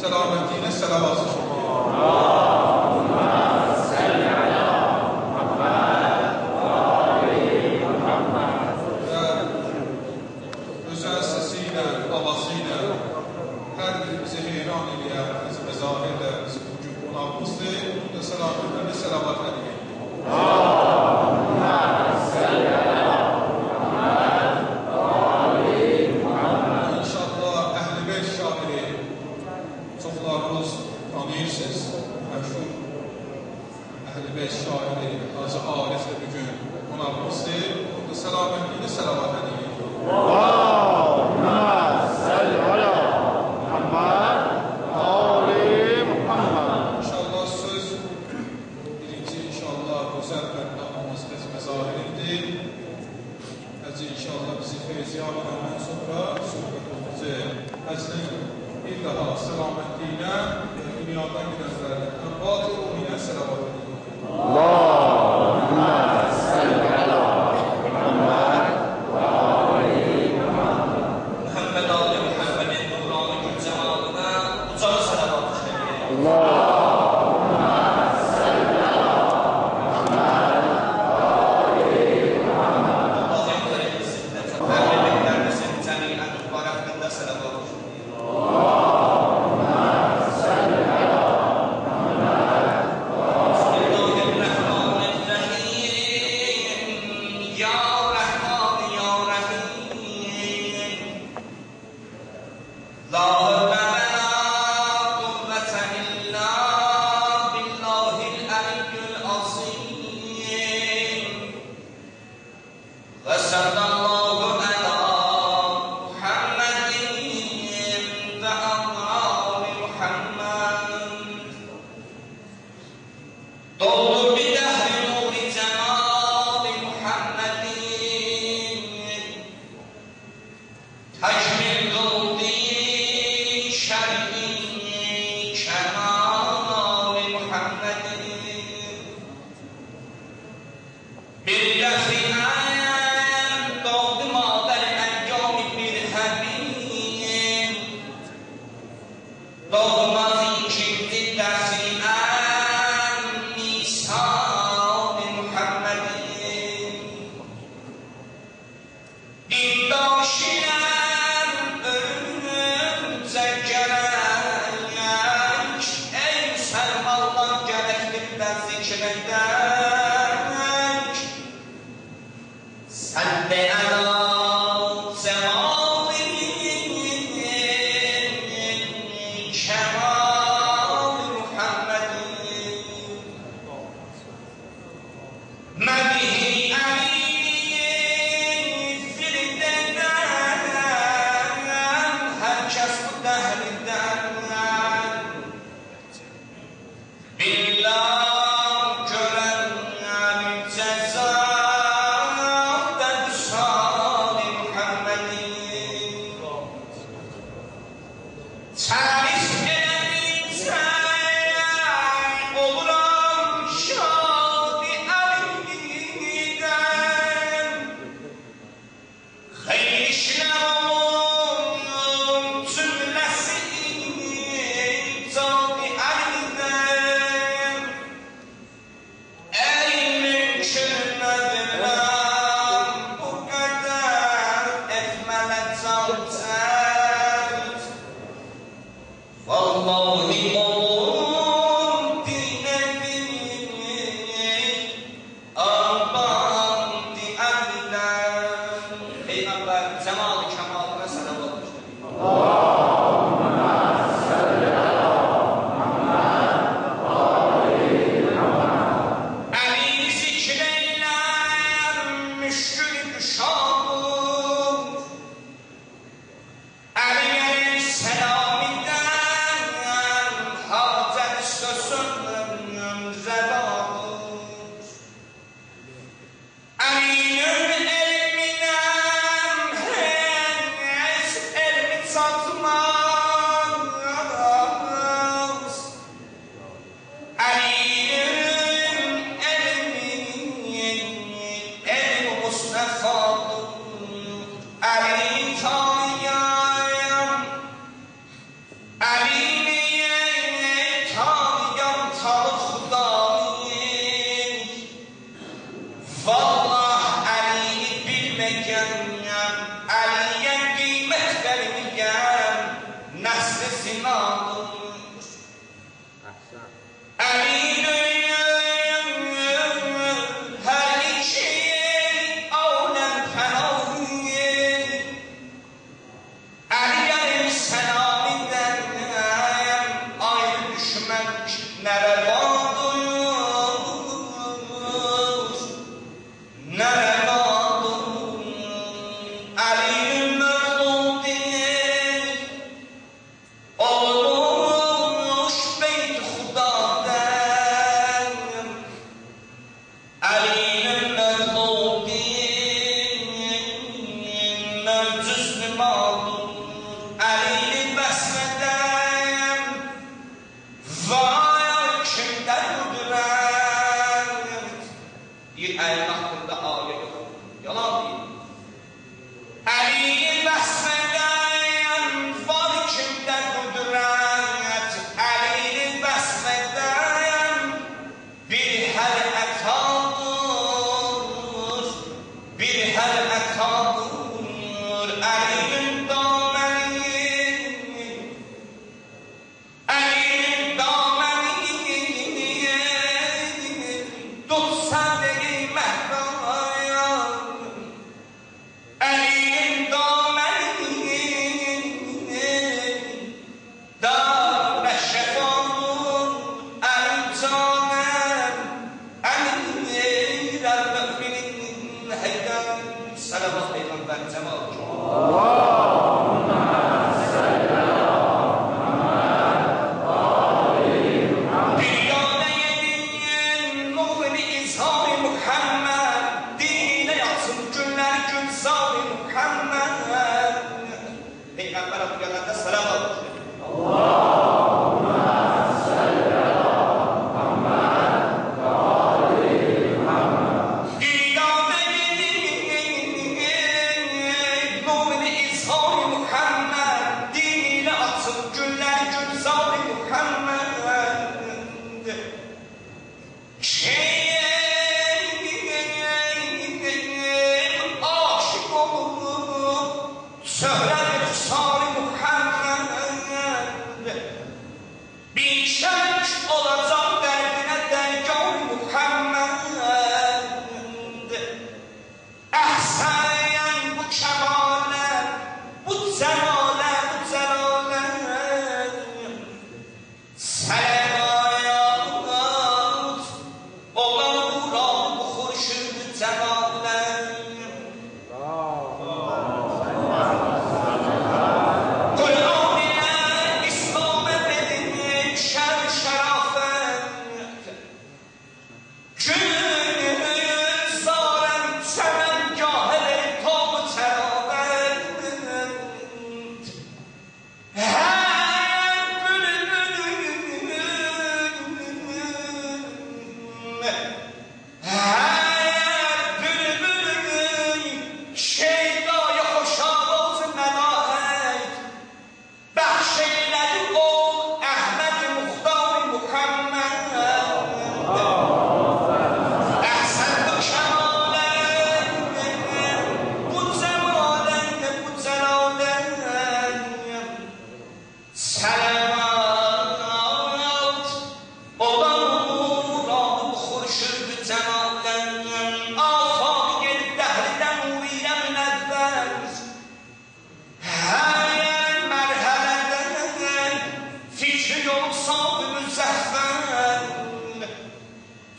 سلامتین سلوات شما müəssisiylə, babasıyla hər birimizi heyran edən, bizi məzahir ilə bizi vücud qonağımızdır. Burada səlamətinə səlavat ədiyin. İnşallah Əhl-i şairi çoxlarınız tanıyırsınız. Məşhur Əhl-i şairi Hacı Arif də bugün qonağımızdır. Burada səlamətinə səlavat ədiyin. İnşallah bizi ziyaretten sonra sohbetimizi həcnin bir daha selametliğine dünyadan gidenlerle Bat-ı Ruhi'ne selamat ediyoruz. Allahümme salli ala Muhammed ve ali Muhammed. Muhammed Ali Muhammed'in nurani gül cemalına ucağı selamat ediyoruz. Allahümme salli ala Muhammed ve ali Muhammed. Ali'ye kıymet vermeyen nesli sinandır. Ali'nin her iki alem fenayı. Ali'ye senaminden ayrı düşmek nere vardır, nere vardır. Ali'nin mevludi olmuş beyt Hudadan. Ali'nin mevludi mevcuz nemadır. Ali'ni besmeden vay kimden öldüren. Ayın hakkında ayet yok. Yalan değil. Ali'ni besmeden vay kimden öldüren. Ali'ni besmeden bir her etadır, bir her etadır. Ali'nin Ali'nin dameni tutsa değil mehrayan. Ali'nin dameni dar ve şefanın emcanen. Ali Rabbinin heyden salavat peygamber cemaat. Peygamber Efendimiz'e selam olsun. Allahümme salli ala Muhammed ve ali Muhammed. Dünyanın nurunu izhar Muhammed, diniyle atıp günler gülzar Muhammed. Aşık olup söyler bir şerh olacak derdine dergâh Muhammed. Ehsen bu kemale, bu celale, bu celale. Selamayat olan Kur'an bu hurşud celale.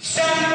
Senin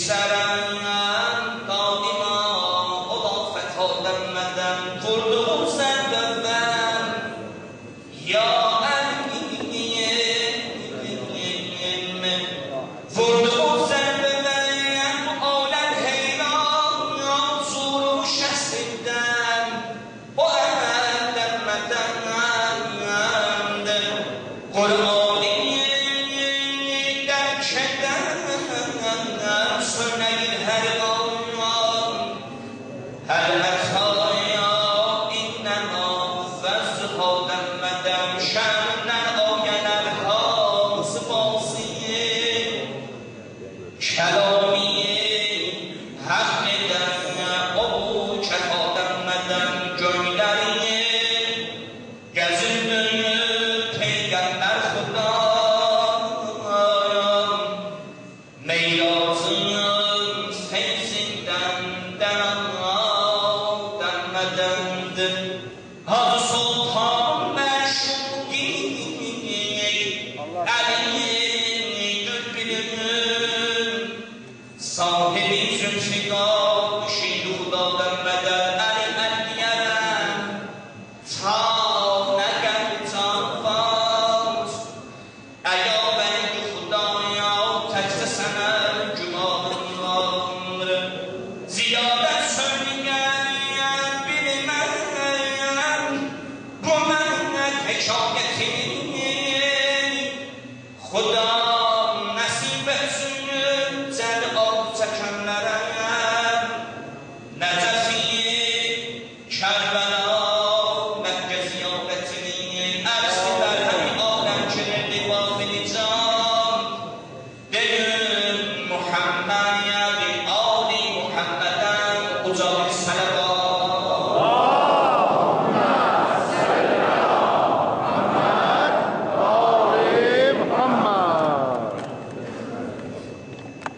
سرم دائما خدا فتادم مدم فردو زندم یا فردو زندم آلم حیران زور و شستم و اندم مدم قرآنی در شدم سنین هر آن هر اتایا اینما فزهادم مدم شمن آین الها سپاسیه کلامی حق دم ابو چهادم مدم جویلری گزین پیغمبر خدا میرازم سیزیدم دم مدند ها سلطان مشوقی علی گلبیلم صاحبی زلفگاه شیرو دادم مدد علی مدیرم تا نگم تا فاز ایا بنگ خدایا تجت سمر جمال عمر زیادت سنگم بیل من بو من حکایتی خدا نصیبت زد آب تکمرم نجفی کربلا مکه زیابتنی عرصی در همین آدم چنده بابلی جان دل محمد یعنی آلی محمدن اجاب سلوات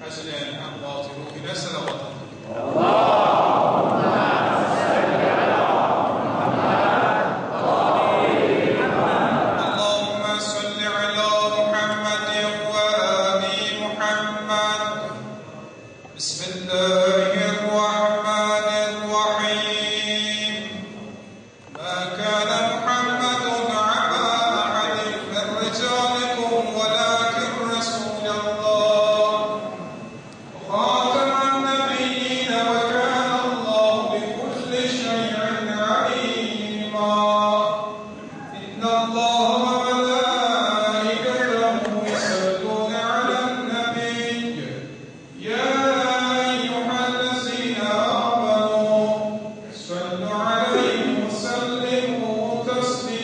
حسن اموات روحنا صلوات اللهم صل على محمد وآل محمد بسم الله الرحمن الرحيم ما كان محمد أبا أحد من رجالكم ولكن رسول الله وخاتم النبيين وكان الله بكل شيء عليما إن الله وملائكته يصلون على النبي يا أيها الذين آمنوا صلوا عليه وسلموا تسليما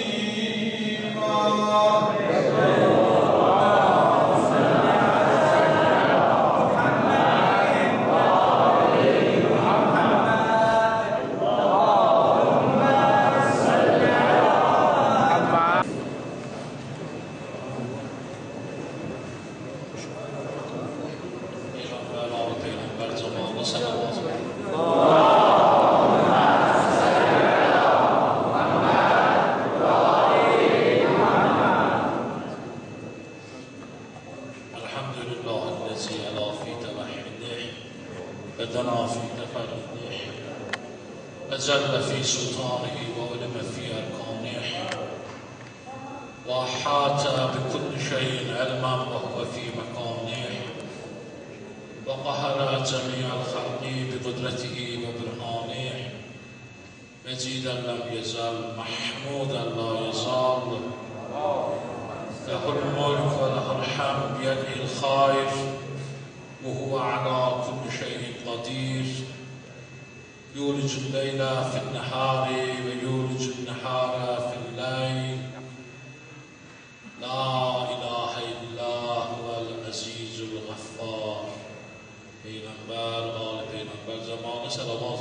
پیغمبر زمان صلوات الحمد لله الذي ألا في توحيده بدنا في تفرده أجل في سلطانه وعلم في أركانه وأحاط بكل شيء علما وهو في مكانه وقهر جميع الخلق بقدرته وبرهانه مجيدا لم يزل محمودا لا يزال له الملك وله الحمد بيده الخير وهو على كل شيء قدير يولج الليل في النهار ويولج النهار في الليل لا إله إلا هو العزيز الغفار پیغمبر آل پیغمبر زمان صلوات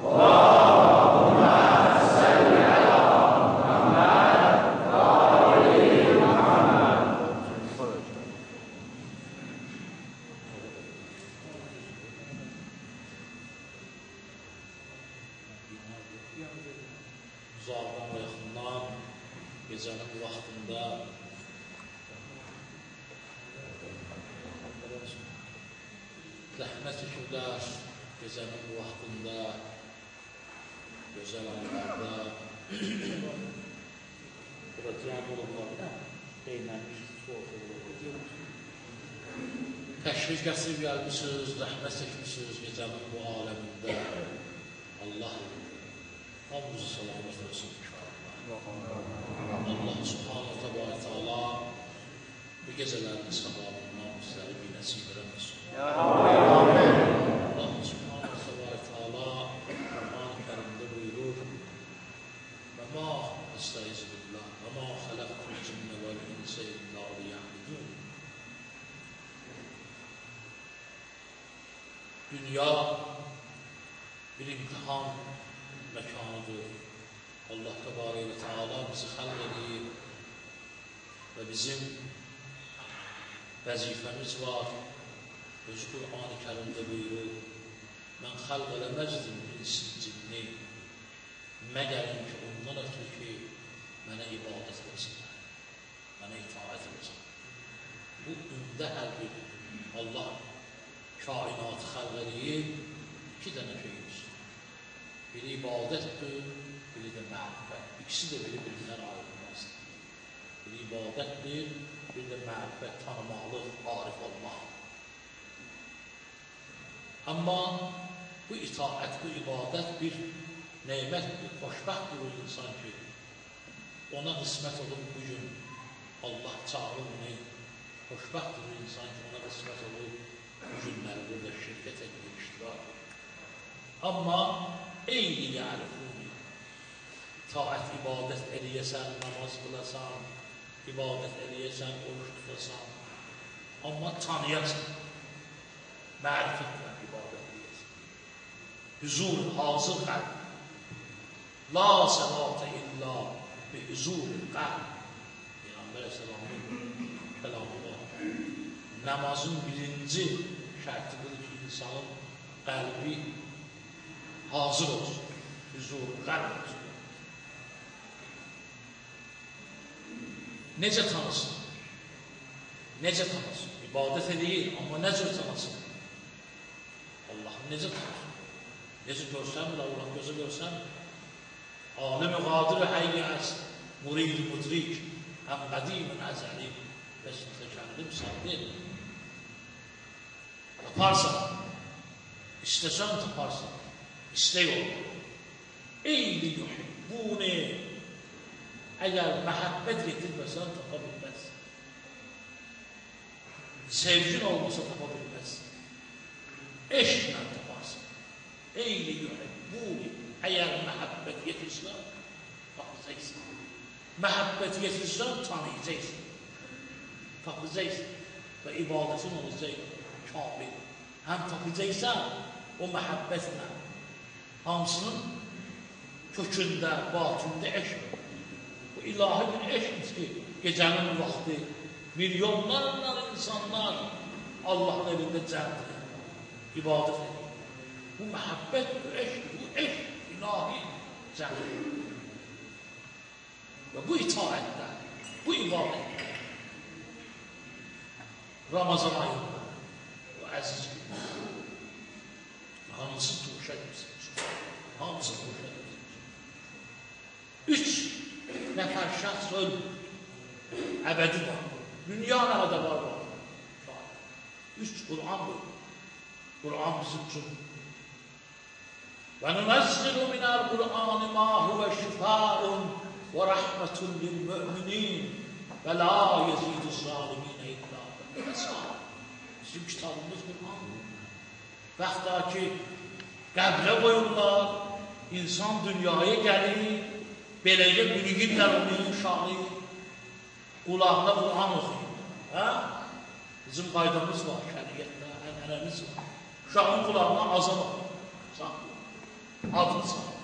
اللهم صل على محمد آل محمد Uzaqdan və yaxından gecənin vaxtında zəhmət çəkirlər gecənin bu vaxtında, gözəl anlarda. Burada cəm olurlar, beynəlmiş soğuk. Təşrif gətirib gəlmişsiniz, zəhmət çəkmişsiniz gecənin bu aləmində. Allah hamımızı salamat olsun ki, Allah subhanətə və teala bu gecələrin sabahından bizləri bir nəsib eləməsin. Allah subhanətə və teala Qur'an-ı Kərimdə buyurur: "Və ma estəizbillah və ma xələqtul cinnə vəl insə illə liya'budun." Dünya bir imtihan məkanıdır. Allah Təbarək və Teala bizi xəlq edib və bizim vəzifəmiz var. Özü Qur'an-ı Kərimdə buyurur: "Mən xəlq eləməzdim insi cinni, məgərim ki, ondan ötürü ki, mənə ibadət etsinlər, mənə itaət etsinlər." Bu ümdə hər bir Allah kainatı xəlq edib iki dənə şeydir. Biri ibadətdir, biri də məhəbbət. İkisi də bir-birindən ayrılmazdır. Biri ibadətdir, biri də məhəbbət, tanımaqlıq, arif olmaq. Amma bu itaət, bu ibadət bir neymətdir, xoşbəxtdir o insan ki, ona qismət olub bugün Allah çağırır onu, xoşbəxtdir o insan ki, ona qismət olub bugünləri burada şirkət edilir, iştirak edilir. Amma eyni yərifuni, itaət, ibadət eləyəsən, namaz qılasan, ibadət eləyəsən, oruç tutasan, amma tanıyasan, mərifətlə ibadət eləyəsən. Hüzur, hazır qəlb. La səlatə illa bi hüzur qəlb. Peyğəmbər əsəlamın kəlamı var. Namazın birinci şərtidir ki, insanın qəlbi hazır olsun, hüzur qəlb olsun. Necə tanısın? Necə tanısın? İbadət edeyim, amma necə tanısın? Allah'ım necə tanısın? Necə görsənmir, Allah gözə görsənmir. Alim-i qadir-i həyyəz, murid-i mudrik, həm qədim-i əzəli, bəs təkəllim səndir. Taparsan, istəsən taparsan, istək olur. Eyli yuhibbuni, əgər məhəbbət getirməsən, tapa bilməzsin. Sevgin olmasa tapa bilməzsin. Eşqlə taparsın. Eyli yuhibbuni, əgər məhəbbət getirsən, tapacaqsın. Məhəbbət getirsən, tanıyacaqsın. Tapacaqsın və ibadətin olacaq kamil. Həm tapacaqsan, o məhəbbətlə hamısının kökündə, batında eşq. Bu ilahi bir eşqdir ki, gecənin vaxtı milyonlarla insanlar Allah'ın elində cəmdir, ibadət edir. Bu məhəbbət, bu eşq, ilahi cəmdir. Və bu itaətdə, bu ibadətdə, Ramazan ayında, bu əziz günlər, hamısı tuşa etmişsiniz, hamısı tuşa etmişsiniz. 3 nəfər şəxs ölmür, əbədi var. Dünya nə qədər var? 3 Qur'an buyur. Qur'an bizim üçün. Və nunəzzilu minəl Qur'an mə huvə şifəun və rəhmətun lil müminin və la yezidu zaliminə illə fəsad. Bizim kitabımız Qur'an. Bəxtə ki, qəbrə qoyurlar, insan dünyaya gəlir, beləcə bürgünlər onu uşağı, qulağına Qur'an oxuyur. Bizim qaydamız var, şəriyyətdə, ənənəmiz var. Uşağın qulağına azan oxuyur. Adını çağır.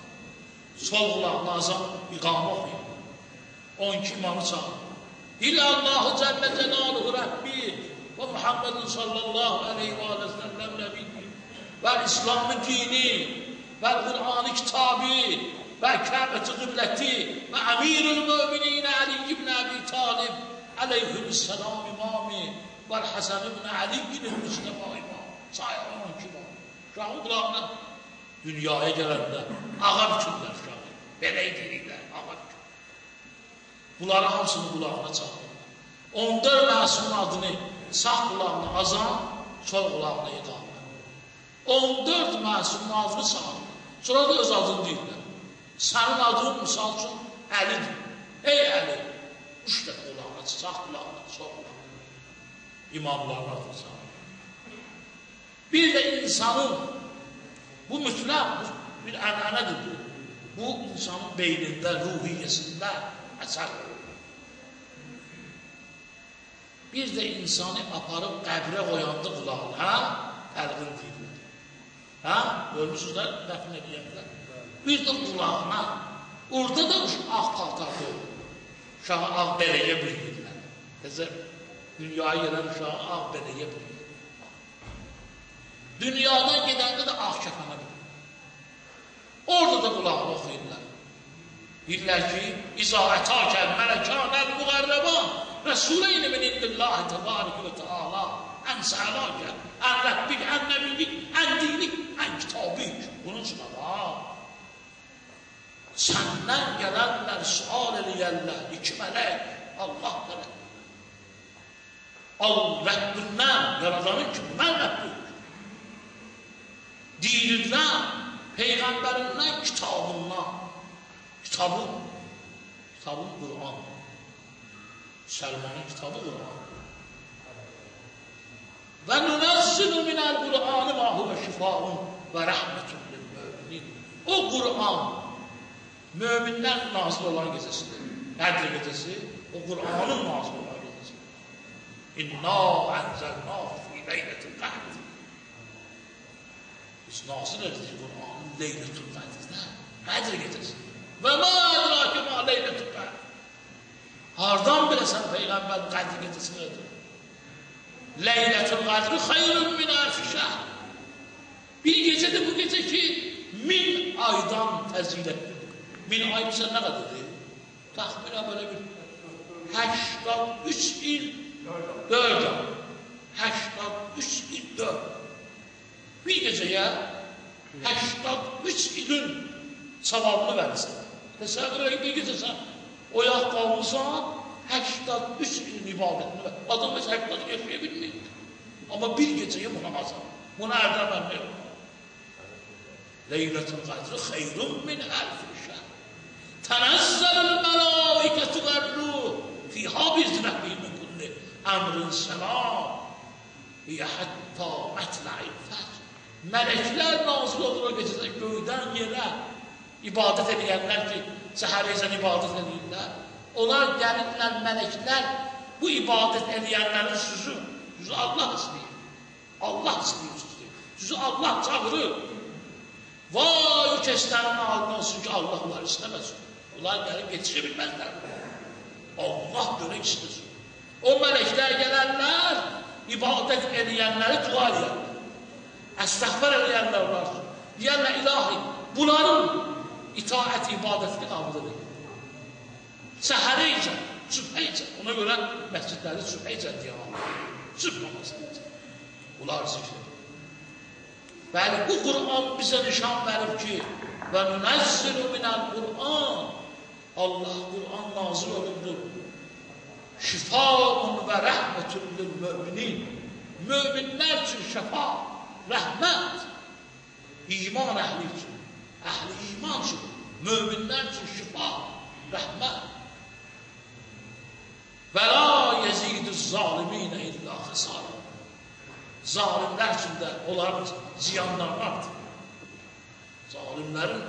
Sol qulağına azan iqamı oxuyur. 12 imamı çağır. Dil Allahu Cəllə Cəlaluhu Rəbbi və Muhammedin sallallahu aleyhi və səlləm nəbiyyi və İslamı dini və Qur'an-ı kitabı və Kəbə-i qibləti və Əmirül Möminin Ali ibn Əbi Talib aleyhisselam imamı və Həsən ibn Ali ibn Mustafa imam Sayılan ki var. Uşağın qulağına dünyaya gələndə ağa bükürlər uşağı. Belə deyirlər, ağa bükür. Bunların hamısını qulağına çağırırlar. 14 məsumun adını sağ qulağına azan, sol qulağına iqamə. 14 məsumun adını çağırırlar. Sonra da öz adını deyirlər. Sənin adın, misal üçün, Əlidir. Ey Əli, 3 dəfə qulağına, sağ qulağına, sol qulağına. İmamların adını çağırırlar. Bir də insanın, bu mütləq bir ənənədir bu. Bu insanın beynində, ruhiyyəsində əsər olur. Bir də insanı aparıb qəbrə qoyandı qulağına, təlqin deyirlər. Hə? Görmüşsünüz də, dəfn edəyənlər. Bir də qulağına, orada da ağ paltarda olur. Uşağı ağ bələyə bürgürlər. Təzə, dünyaya gələn uşağı ağ bələyə bürgürlər. Dünyadan gedəndə də ağ kəfənə bürgürlər. Orada da qulağına oxuyurlar. Deyirlər ki, İzahətəkəl mələkənəl müqərrəban Rəsuleyni min indillahi təbariki və teala ən səələkəl, ən rəbbik, ən nəbilik, ən dinik, ən kitabik. Bunun üçün var. Səndən gələnlər, sual eləyərlər, 2 mələk, Allah gələk. Rəbbindən, yaradanın ki, mən Rəbbik. Dinindən, Peyğəmbərindən, kitabından. Kitabın Qur'an. Səlmanın kitabı Qur'an. Və nünəzzinu minəl Qur'anı və huvə şifaun və rəhmətun lil möminin. O Qur'an, möminlər nazil olan gecəsidir. Qədr gecəsi, o Qur'anın nazil olan gecəsidir. İnna ənzəlnâ fî leylətil qədr. Biz nazil edirik Qur'anın leylətil qədrdə, Qədr gecəsi. Və mə ədrakə mə leylətil qədr. Hardan biləsən Peyğəmbər Qədr gecəsini edir? Leylətul qədri xeyrun min əlfi şəhr. Bir gecədir bu gecə ki, 1000 aydan fəzilətlidir. 1000 ay bizə nə qədərdir? Təxminə belə bir 83 il 4 ay. 83 il 4. Bir gecəyə 83 ilin savabını verirsən. Təsəvvür edin, bir gecə sən oyaq qalmışsan, 83 ilin ibadətini ver. Adam heç 80 yaşaya bilmir. Amma bir gecəyə buna azam. Buna ərdəmən yox. Leylətul qədri xeyrun min əlfi şəhr. Tənəzzəlül mələikətü qərruh. Fiyhə biznəbiyyə min kulli əmrin səlam. Hiyə həttə mətlə'il fəcr. Mələklər nazil olur o gecədə göydən yerə. İbadət edənlər ki, səhərəcən ibadət edirlər. Onlar gəlirlər, mələklər bu ibadət edənlərin sözü Allah istəyir. Allah istəyir sözü. Sözü Allah çağırır. Vay o kəslərin halına olsun ki, Allah onlar istəməz. Onlar gəlib yetişə bilməzlər. Allah görək istəsin. O mələklər gələrlər, ibadət edənləri dua edərlər. Əstəğfər edənlər var. Deyərlər, ilahi, bunların itaət ibadətini qabul edir. Səhərə icə, sübhə icə. Ona görə məscidləri sübhə icə deyəm. Sübh namazı icə. Bunlar zikr edir. Bəli, bu Qur'an bizə nişan verir ki, və nünəzzilu minəl Qur'an. Allah Qur'an nazil olundur. Şifaun və rəhmətun lil möminin. Möminlər üçün şəfa, rəhmət. İman əhli üçün, əhli iman üçün, möminlər üçün şifa, rəhmət. Və la yezidüz zaliminə illə xəsarə. Zalimlər üçün də onların ziyanlarını artır. Zalimlərin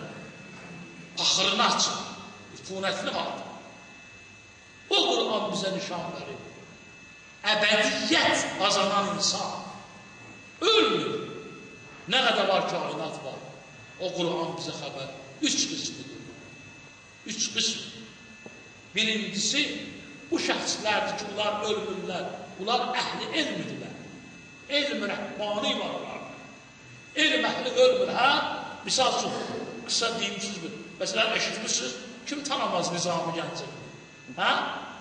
axırını açır, üfunətini qaldır. O Qur'an bizə nişan verir. Əbədiyyət qazanan insan ölmür. Nə qədər var kainat var. O Qur'an bizə xəbər. 3 qismidir. 3 qism. Birincisi, bu şəxslərdir ki, bunlar ölmürlər. Bunlar əhli elmidirlər. Elm rəhbani var onlarda. Elm əhli ölmür, hə? Misal üçün, qısa deyimsiz bir. Məsələn, eşitmişsiniz, kim tanımaz Nizami Gəncəvi? Hə?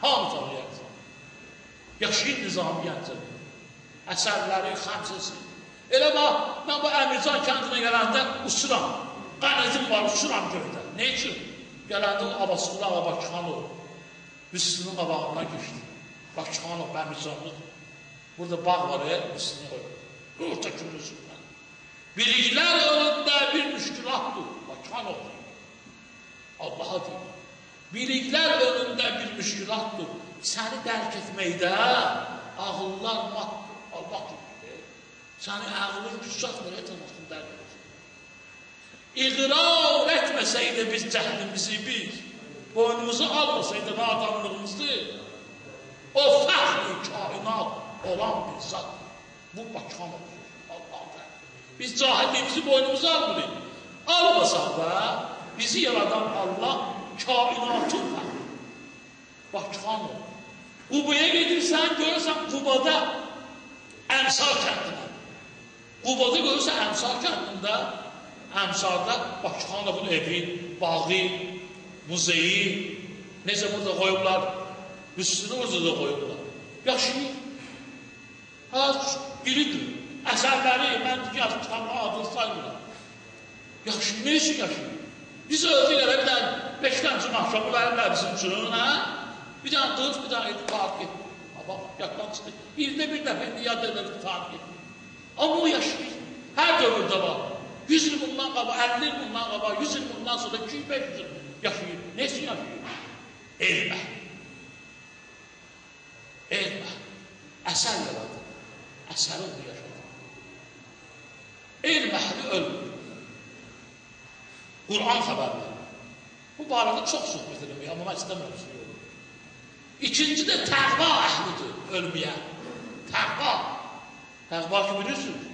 Hamı tanıyacaq. Yaşayın Nizami Gəncəvi. Əsərləri, xəmsəsi, Elə bax, mən bu Əmircan kəndinə gələndə uçuram. Qənəzim var, uçuram göydə. Ne üçün? Gələndə o Abbasqulu ağa Bakıxanov Hüsnünün qabağından geçdi. Bakıxanov, Əmircanlıq. Burada bağ var ya, Hüsnünü qoyur. Orta kürüsündən. Biliklər önündə bir müşkülatdır. Bakıxanov. Allah'a deyil. Biliklər önündə bir müşkülatdır. Səni dərk etməkdə ağıllar matdır. Allah deyil. Səni ağılın küçatmır etməsin dərk etsin. İqrar etməsəydi biz cəhlimizi biz, boynumuzu almasaydı nadanlığımızı, o fəxr-i kainat olan bir zat. Bu Bakıxanov. Allah'ım. Biz cahilliyimizi boynumuza almırıq. Almasaq da bizi yaradan Allah kainatın fəxri. Bakıxanov. Qubaya gedirsən, görürsən Qubada Əmsar kəndində. Qubada görürsən Əmsar kəndində, Əmsarda Bakıxanovun evi, bağı, muzeyi, necə burada qoyublar, üstünü orada da qoyublar. Yaşayır. Biridir. Əsərləri, mən kitabı adını saymıram. Yaşayır, ne üçün yaşayır? Biz öldük elə bir dənə 5 dənə üçün axşamı verirlər bizim üçün, hə? Bir dənə qılıq, bir dənə tarif etdi. Bax, yaddan çıxdı. Bir dəfə yad edildi, tarif etdi. Amma o yaşayır. Hər dövrdə var. 100 il bundan qabaq, 50 il bundan qabaq, 100 il bundan sonra 200-500 il yaşayır. Ne üçün yaşayır? Elmə. Elmə. Əsər yaradır. Əsəri onu yaşadır. Elm əhli ölmür. Qur'an xəbərləri. Bu barədə çox söhbət eləmək, amma mən istəmirəm. İkinci də təqva əhlidir ölməyən. Təqva. Təqva ki bilirsiniz.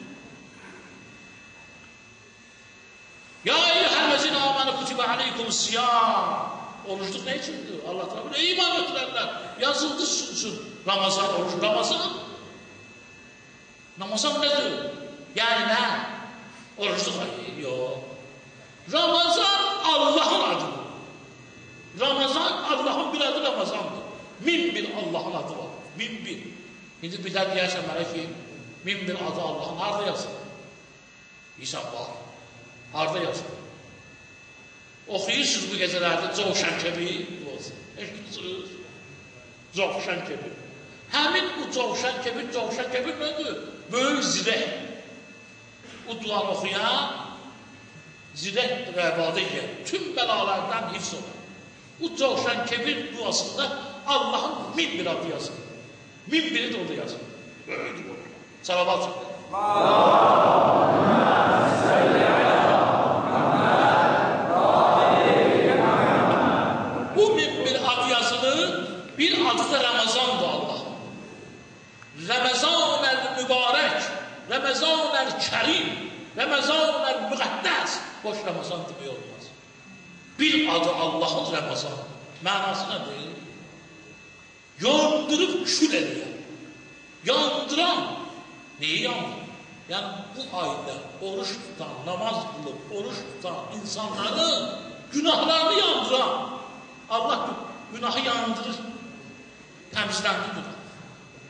Ya eyyuhəl-ləzîne âmenû kutibe aleykumus-siyâm. Oruçluq ne içindir? Allah Teala iman ettirenler. Yazıldı için Ramazan oruç. Ramazan nedir? Yani ne? Oruçluq hayır. Yok. Ramazan Allah'ın adıdır. Ramazan Allah'ın bir adı Ramazandır. Min bir Allah'ın adı var. Min bir. Şimdi bir tane diyersen bana ki min bir adı Allah'ın harda yazın? İsa var. Harda yazın? Oxuyursunuz bu gecələrdə Covşan Kəbi olsun. Eşitsiniz? Covşan Kəbi. Həmin bu Covşan Kəbi nədir? Böyük zirək. O duanı oxuyan zirək rəvadə edən. Tüm bəlalardan hifz olan. Bu Covşan Kəbi duasında Allah'ın min bir adı yazır. Min biri de orada yazır. Böyüdür o. Salavat söyle. Bir adı da Ramazan'dır Allah. Ramazan-el mübarek, Ramazan-el kerim, Ramazan-el müqəddəs. Boş Ramazan demək olmaz. Bir adı Allah'ın Ramazan. Mənası nədir? Yandırıb kül edən. Yandıran. Neyi yandır? Yəni bu ayda oruç tutan, namaz qılıb, oruç tutan insanların günahlarını yandıran. Allah günahı yandırır. Təmizləndi budur.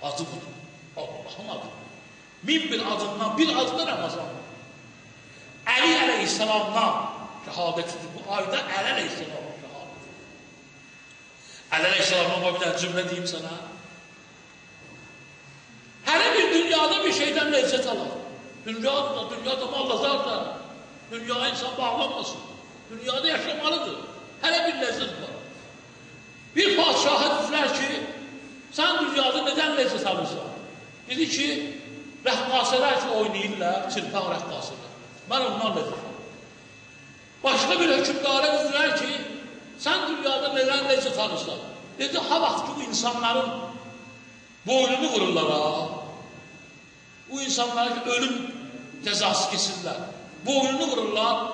Adı budur. Allah'ın adı. Min bir adından bir adı da Ramazan. Əli əleyhissalamdan şəhadətidir. Bu ayda Əli əleyhissalamdan şəhadətidir. Əli əleyhissalamdan bir dənə cümlə deyim sana. Hələ bir dünyada bir şeydən lezzət alır. Dünyada mallazar da. Dünyaya insan bağlanmasın. Dünyada yaşamalıdır. Hələ bir lezzət var. Bir padişahı düzlər ki, sən dünyada nədən lezzət alırsan? Dedi ki, rəqqasələr ki, oynayırlar, çırpaq rəqqasələr. Mən ondan lezzət alırım. Başqa bir hökümdarə düzlər ki, sən dünyada nədən lezzət alırsan? Dedi, ha vaxt ki, bu insanların boynunu vururlar ha. Bu insanların ölüm cəzası kesirlər. Boynunu vururlar.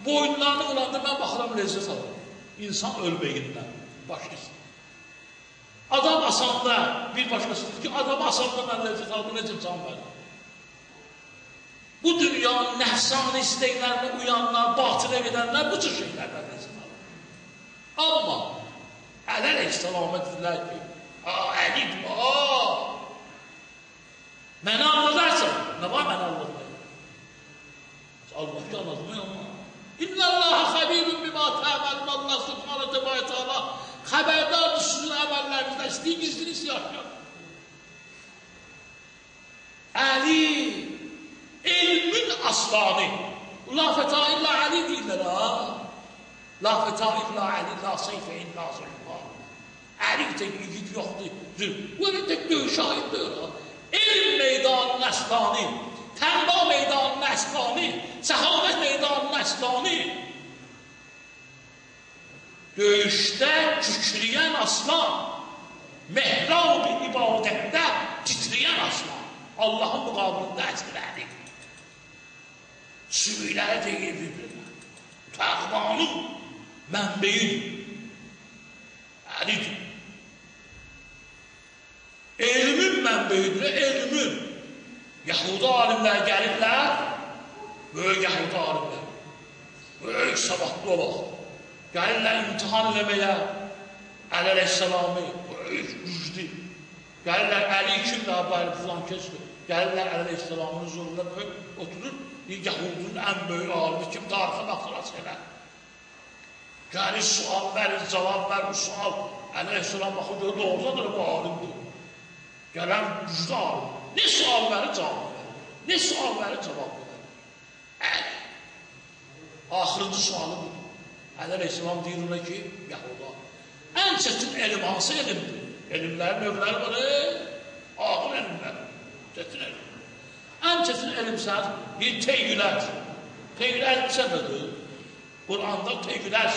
Boynlarını vuranda mən baxıram lezzət alırım. İnsan ölməyindən. Başqası. Adam asanda bir başqasıdır ki, adam asanda mən lezzət aldım, necə can verir. Bu dünyanın nəfsani istəklərinə uyanlar, batılə gedənlər bu cür şeylərdən lezzət alır. Amma Əli əleyhissalama dedilər ki, Əli, mənə anladarsan, nə var mənə anladarsan? Allah canazmı ama. İnnallâhe xabîrun bimâ tə'melûn. Allah subhanahu ve teala xəbərdardır sizin əməllərinizdə. İstəyiniz yaşayın. Əli, elmin aslanı. La feta illa Ali deyirlər ha. La feta illa Ali, la seyfe illa zülfâ. Əli tek ilgit yoxdur. Böyle tek dövüş ayıbdır ha. Elm meydanının əslanı, təmba meydanının əslanı, səhavət meydanının əslanı. Döyüşdə kükrəyən aslan, mehrab-ı ibadətdə titrəyən aslan. Allahın müqabilində əsrədir. Sürüləri deyir bir-birine. Təqvanın mənbeyidir. Əlidir. Elmin mənbeyidir, elmin. Yahudi alimlər gəlirlər, böyük Yahudi alimlər, böyük savadlı olaq. Gəlirlər imtihan eləməyə, Əli əleyhissalamı, böyük güclü. Gəlirlər Əli kimdir, haber filan kesdir. Gəlirlər Əli əleyhissalamın huzurunda böyük oturur. Yahudinin ən böyük alimi kim? Tarixə baxdılar şeylər. Gəlir sual verir, cavab verir, bu sual. Əli əleyhissalam baxır, görür, doğrudadır, bu alimdir. Gələn güclü alim. Ne sual verir, cavab verir. Ne sual verir, cavab verir. Əli. Axırıncı sualı budur. Əli əleyhissalam deyir ona ki, Yahuda. Ən çətin elm hansı elmdir? Elmlərin növləri var, ağır elmlər. Çətin elm. Ən çətin elmsən, bir teygülər. Teygülər bilsən nədir? Qur'anda teygülər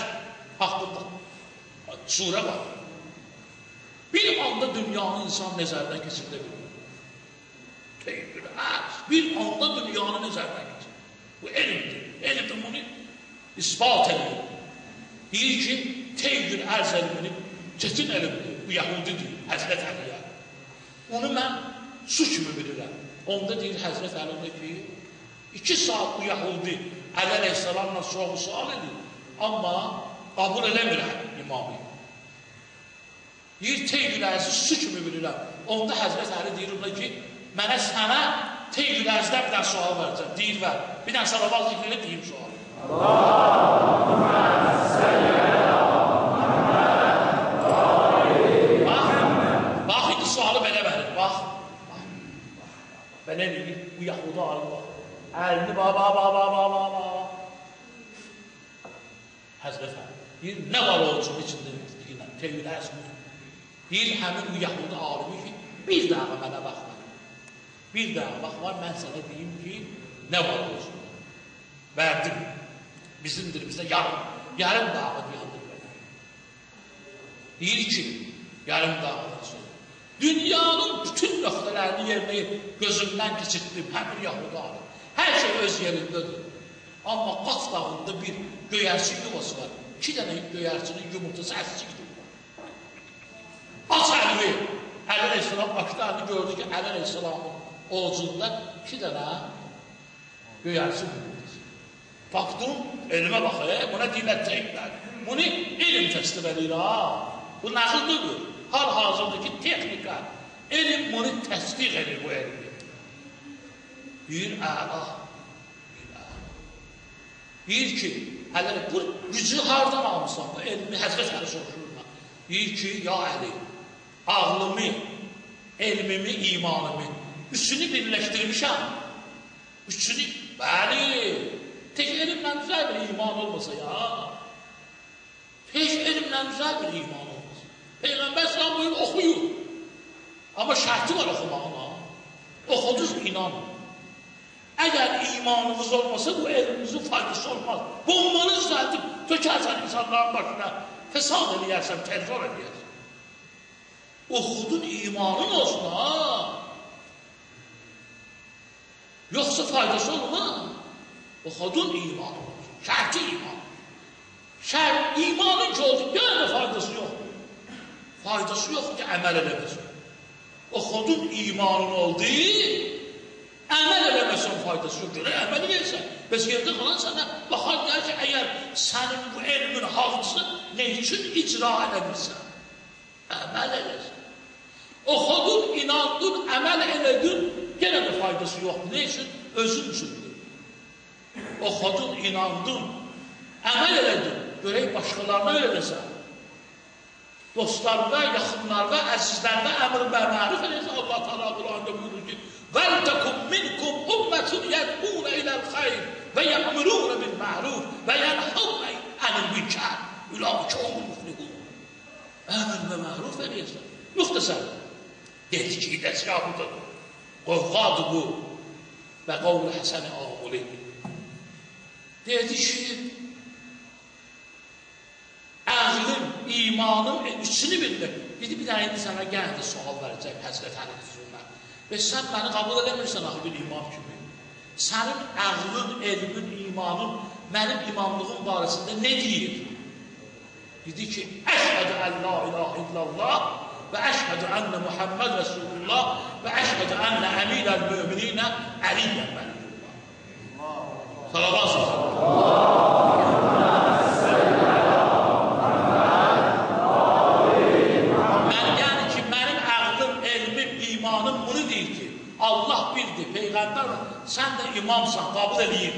haqqında surə var. Bir anda dünyanı insan nəzərdən keçirdə bilir. Teygülər. Bir anda dünyanı nəzərdən keçirdə. Bu elmdir. Elmdir bunu ispat edir. Deyir ki, teygül ərz elmini çətin elmdir. Bu Yahudidir, Həzrət Əliyə. Onu mən su kimi bilirəm. Onda deyir Həzrət Əliyə ki, 2 saat bu Yahudi Əli əleyhissalamla soğuk sual edir. Amma qabul eləmirəm imamı. Deyir, teygül ərzi su kimi bilirəm. Onda Həzrət Əli deyir ona ki, mənə sənə teygül ərzdən bir dənə sual verəcəm. Deyir, ver. Bir dənə salavat zikrilə deyim sualı. Allahümme Bax, indi sualı belə verir. Bax. Belə deyir, bu Yahudi alim var. Əlini ba. Həzrət Əli. Deyir, nə var olacaq içində deyirlər, teygül ərzini. Deyir, həmin bu Yahudi alimi ki, bir daha mənə bax var. Bir daha bax var, mən sənə deyim ki, nə var olacaq. Verdim. Bizim dilimizdə yarım dağı diyandır belə. Deyir ki, yarım dağdan sonra. Dünyanın bütün nöqtələrini yerinə gözümdən keçirtdim, həmin Yahudi alim. Hər şey öz yerindədir. Amma Qaf dağında bir göyərçin yuvası var. 2 dənə göyərçinin yumurtası əskikdir. Aç əlini. Əli əleyhissalam başlarını gördü ki, Əli əleyhissalamın oğuzunda 2 dənə göyərçin yumurtası. Baktım, elime bak, buna deyirlər teygülər. Bunu elm təsdiq edir, ha. Bu nəqildir. Hal-hazırdakı texnika. Elm bunu təsdiq edir bu elmi. Deyir, əla. Deyir ki, hələ bu gücü hardan almışsan, bu elmi Həzrət Əli soruşurlar. Deyir ki, ya Əli, ağlımı, elmimi, imanımı, üçünü birləşdirmişəm. Üçünü, bəli. Tek elimle güzel bir iman olmasa ya. Tek elimle güzel bir iman olmasa. Peygamber sallallahu aleyhi ve sellem okuyun. Ama şartı var okumağına. Okuduz inanın. Eğer imanınız olmasa bu elinizin faydası olmaz. Bombanı düzeltip dökersen insanların başına fesat ediyersen, terör ediyersen. Okudun imanın olsun ha. Yoksa faydası olmaz. Okudun imanı, şərti iman. İmanın ki oldu, gene faydası yok. Faydası yok ki əməl eləməsin. Okudun imanın oldu, əməl eləməsin faydası yok. Görə əməl edirsən. Bəs yerdə qalan sənə baxar der ki, əgər sənin bu elmin hafızı ne üçün icra eləmirsən? Əməl eləsən. Okudun, inandın, əməl elədin, gene de faydası yok. Ne için? Özün üçündür. oxudun, inandın, əməl elədin, görək başqalarına öyrədəsən. Dostlarına, yaxınlarına, əzizlərine əmr və məruf eləyəsən. Allah Teala Qur'anda buyurur ki, وَلْتَكُمْ مِنْكُمْ أُمَّةٌ يَدْعُونَ إِلَى الْخَيْرِ وَيَأْمُرُونَ بِالْمَعْرُوفِ وَيَنْهَوْنَ عَنِ الْمُنكَرِ أُولَٰئِكَ هُمُ الْمُفْلِحُونَ. Əmr və məruf eləyəsən. Müxtəsər. Deyir ki, dəstgah budur. Qovqadır bu. Və qavl-ı həsəni ağuli. Deyir ki, əqlim, imanın üçünü bildir. Dedi, bir dənə indi sənə gəldi, sual verəcək Həzrət Əli Füzuluna. Və sən məni qəbul edəmirsən axı bir imam kimi. Sənin əqlin, elmin, imanın mənim imamlığım barəsində nə deyir? Dedi ki, əşhədə ən la ilahə illallah və əşhədə ənə Muhammed Resulullah və əşhədə ənə əminəl müminə əliyyən vəliyullah. Salavat olsun. Allah bildi, Peyğəmbər, sən də imamsan, qabul edeyim.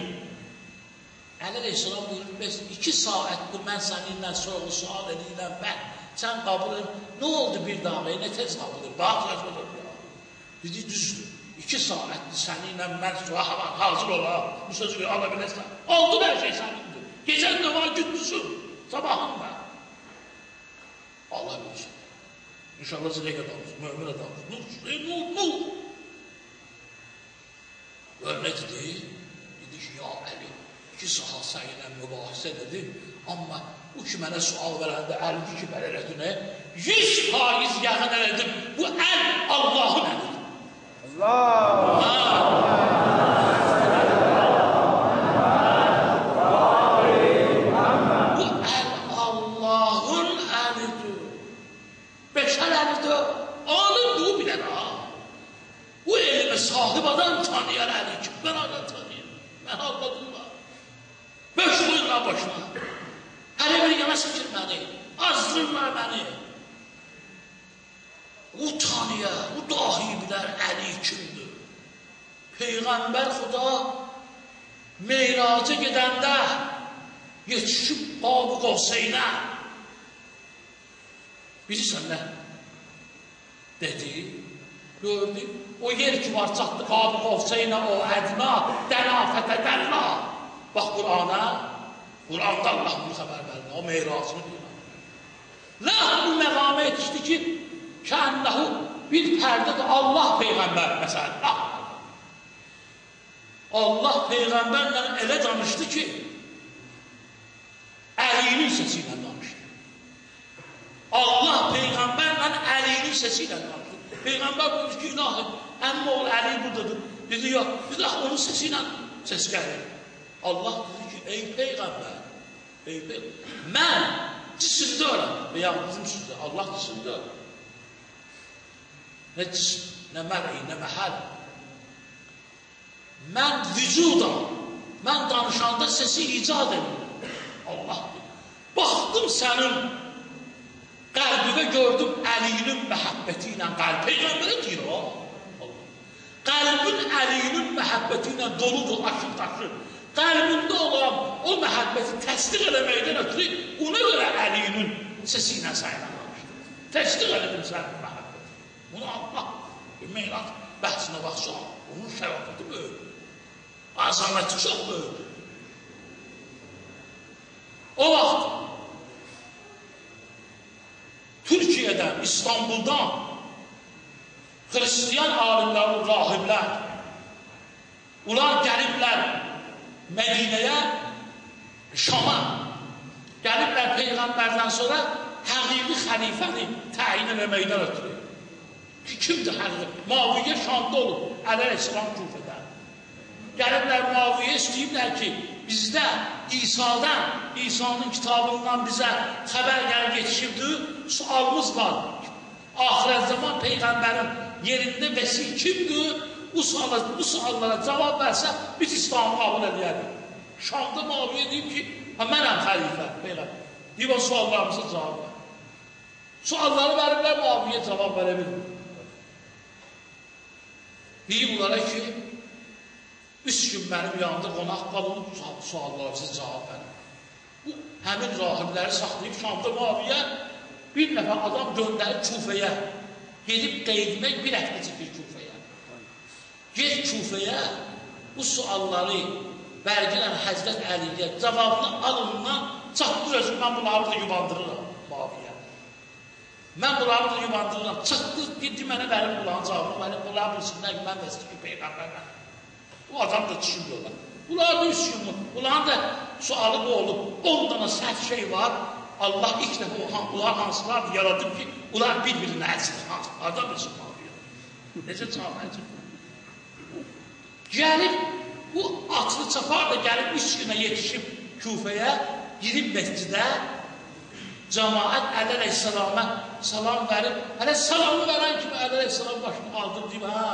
Əli Aleyhisselam buyurur, 2 saatdir mən səninlə sorğu sual edirəm, sən qabul edin. Nə oldu bir daha, nə tez qabul edin, bax yazılır. Dedi, düzdür, 2 saatdir səninlə mən sual hazır olaraq, bu sözü ala biləsən. Oldu hər şey sənindir. Gecən də var, gündüzün, sabahın da. Allah bilsin. İnşallah zilək adamız, mümin adamız. Nur. Öyle dedi, dedi ki, ya Əli, 2 saat sənlə mübahisə dedim, amma bu ki mənə sual verəndə 52 bər elədin, 100% yaxın elədim, bu əl Allahın əlidir. Bu əl Allahın əlidir. Beşər əlidir, alındır bilən ha. Bu elime sahip adam tanıyar Əli ki, ben adam tanıyarım. Ben anladım da. 5 boyunla başına. Hələ bir yana çəkir məni, azdırırlar məni. O tanıyar, o dahi bilər Əli kimdir. Peyğəmbər Xuda Meyraca gedəndə yetişib Qab-ı Qovseynə. Bilirsən nə? Dedi, gördü. O yer ki var çatdı Qab-ı Qovseynə, o ədna, dənafətə dəlna. Bax Qur'ana, Qur'anda Allah bunu xəbər verir, o meyracını deyir. Ləhv bu məqamə yetişdi ki, kənnəhu bir pərdədir Allah Peyğəmbər, məsələn. Allah Peyğəmbərlə elə danışdı ki, Əlinin səsi ilə danışdı. Allah Peyğəmbərlə Əlinin səsi ilə danışdı. Peyğəmbər buyurdu ki, ilahı, əmmi oğlu Əli buradadır. Dedi, yox, biz onun səsi ilə səs gəlir. Allah dedi ki, ey Peyğəmbər, mən cisimdə öləm. Və yəni bizim sözdə, Allah cisimdə öləm. Nə cisim, nə mər'i, nə məhəl. Mən vücudam, mən danışanda səsi icad edirəm. Allah, baxdım sənin qəlbimə gördüm Əlinin məhəbbəti ilə qəlb. Peyğəmbərə deyir o. Qəlbin Əlinin məhəbbəti ilə doludur, aşır taşır. Qəlbində olan o məhəbbəti təsdiq eləməkdən ötürü, ona görə Əlinin səsi ilə sayılamışdır. Təsdiq elədim sənin məhəbbəti. Bunu Allah, Meyrat bəhsinə baxsan, onun şəvafəti böyük. Azaməti çox böyük. O vaxt Türkiye'den, İstanbul'dan Hristiyan alimler, rahibler, ular gəliblər Medine'ye, Şam'a, gəliblər Peyğəmbərdən sonra həqiqi xəlifəni təyin eləməkdən ötürü. Kimdir həqiqi? Muaviyyə Şam'da olur, Əli Aleyhisselam Küfədən. Gəliblər Muaviyyə istəyiblər ki, bizdə İsa'dan, İsa'nın kitabından bizə xəbər gəlib yetişibdir, sualımız var. Ahirət zaman Peyğəmbərin yerində vəsi kimdir? Bu suallara cavab versə, biz İslamı qəbul edəyədik. Şam'da Muaviyyə deyib ki, mənəm xəlifə, Peyğəmbər. Deyib o suallarımıza cavab ver. Sualları veriblər, Muaviyyə cavab verə bilmir. Deyib onlara ki, 3 gün mənim yanımda qonaq qalıb suallarınızı cavab verin. Bu, həmin rahibləri saxlayıb Şamda Muaviyə bir nəfər adam göndərib Kufəyə. Gedib qeydmək bir həftə çəkir Kufəyə. Ged Kufəyə bu sualları vergilən Həzrət Əliyə cavabını alından çatdır özüm, mən bunları da yubandırıram Muaviyə. Mən bunları da yubandırıram. Çatdır, dedi mənə verin bunların cavabını, verin bunları bilsinlər ki, mən də sizə ki, Peyğəmbərəm. Bu adam da düşünmüyorlar. Bunlar da 3 gün mü? Bunların da sualı bu olub. 10 dana sərt şey var. Allah ilk dəfə bunlar hansılardır yaradıb ki, bunlar bir-birini əzir. Adam bilsin Muaviyə. Necə cavab əcib? Gəlib, bu atlı çapar da gəlib 3 günə yetişib Kufəyə, girib məscidə, cəmaət Əli Əleyhisselama salam verib, hələ salamı verən kimi Əli Əleyhisselam başını aldıb, deyib, hə,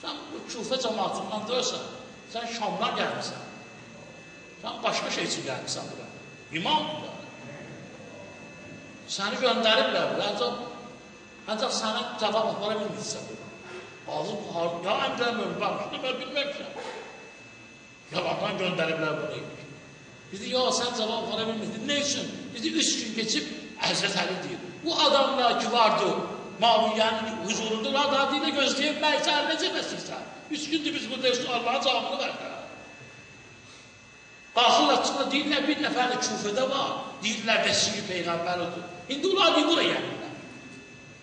sən bu Kufə cəmaatından deyirsən, sən Şamdan gəlmirsən, sən başqa şey üçün gəlmirsən bura, imamdır da, səni göndəriblər bura, ancaq sənə cavab apara bilmirsən bura. Ağzı buxar, ya əmrəməm, baxışda mən bilməmişəm. Yalandan göndəriblər bunu. Dedi, ya sən cavab apara bilmirsən, nə üçün? Dedi, 3 gün keçib Həzrət Əli deyir. Bu adamlar ki vardı, Muaviyyənin huzurunda, adı ilə gözləyib, məhsər necə məsirsən? 3 gündür biz burada Allah'ın cavabını verdik. Qalxırlar çıxırlar, deyirlər bir nəfər də Kufədə var, deyirlər də sizin Peyğəmbər odur. İndi onlar deyir, buraya gəlirlər.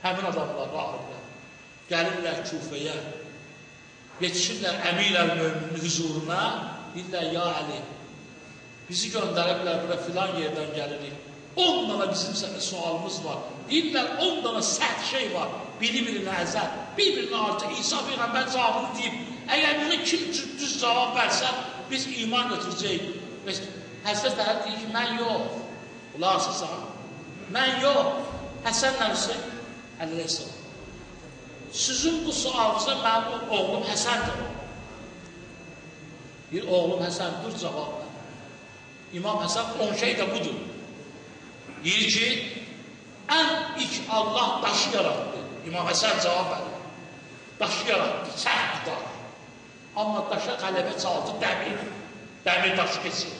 Həmin adamlar, rahiblər. Gəlirlər Kufəyə, yetişirlər Əmir əl-Möminin huzuruna, deyirlər, ya Əli, bizi göndəriblər bura filan yerdən gəlirik. 10 dana bizim sənə sualımız var. Deyirlər, 10 dana sərt şey var. Biri-birini əzər, bir-birini artıq. İsa Peyğəmbər cavabını deyib, əgər bunu kim düz cavab versə, biz iman götürəcəyik. Həzrət Əli deyir ki, mən yox. Ulasısan, mən yox. Həsən nəvisi, Əli Əleyhisselam. Sizin bu sualınıza mənim oğlum Həsəndir. Bir oğlum Həsən, dur cavab ver. İmam Həsən 10 şey də budur. Deyir ki, ən ilk Allah daşı yarattı. İmam Həsən cavab verir. Daşı yarattı, sərt bir daş. Amma daşa qələbə çaldı dəmir. Dəmir daşı keçir.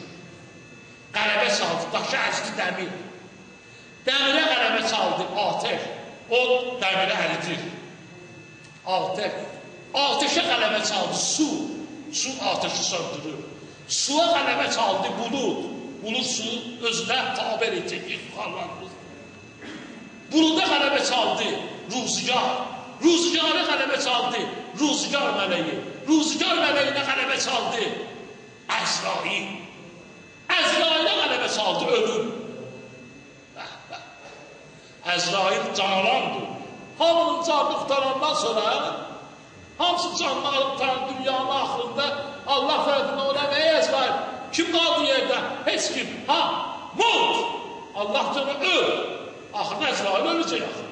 Qələbə çaldı, daşı əzdi dəmir. Dəmirə qələbə çaldı, atəş. O dəmirə əridir. Atəş. Atəşə qələbə çaldı, su. Su atəşi söndürür. Suya qələbə çaldı, bulud. Bulud su özünə taber edecek, yukarlandır. Buluda qələbə çaldı, ruzigar. Ruzigara qələbə çaldı, ruzigar mələyi. Ruzigar mələyinə qələbə çaldı, Əzrail. Əzrailə qələbə çaldı, ölüm. Əzrail canalandır. Hamının canını qutarandan sonra, hamısı canını alıp qutaran dünyanın axırında Allah tərəfindən ona və Əzrail. Kim qaldı yerdə? Heç kim. Ha, mut. Allah canı öl. Axırda Əzrail öləcək axır.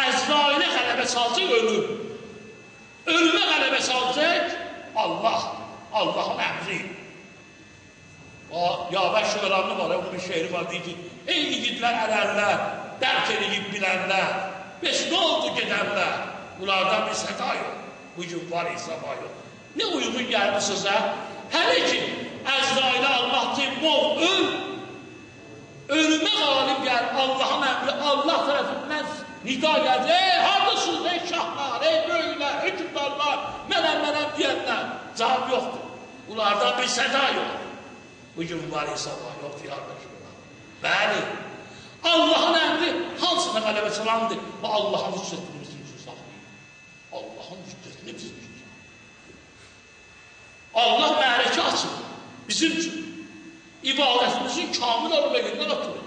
Əzrailə qələbə çalacaq ölüm. Ölümə qələbə çalacaq Allah. Allahın əmri. Yavər şöhranlı var, onun bir şehri var, deyir ki, ey igidlər, ərərlər, dərk edib bilənlər, beş nə oldu gedənlər? Bunlardan bir səda yox. Bugün var İsa'ba yox. Ne uygun geldi size? Hele ki Əzrailə Allah deyib, öl. Ölüme galip gel. Allah'ın emri, Allah tarafından nida geldi. Ey haklısınız, ey şahlar, ey böyükler, hükümdarlar, mənəm diyenler. Cevap yoktu. Bunlardan bir səda yok. Bugün var İsa'ba yoktu arkadaşlar. Bəli. Allah'ın emri hansına qələbə çalandı? Və Allah'ın hüccətini bizim üçün saxlayır. Allah'ın hüccətini bizim üçün saxlayır. Allah məhrəkə açır bizim üçün. İbadətimizin kamil olmayandan ötürü.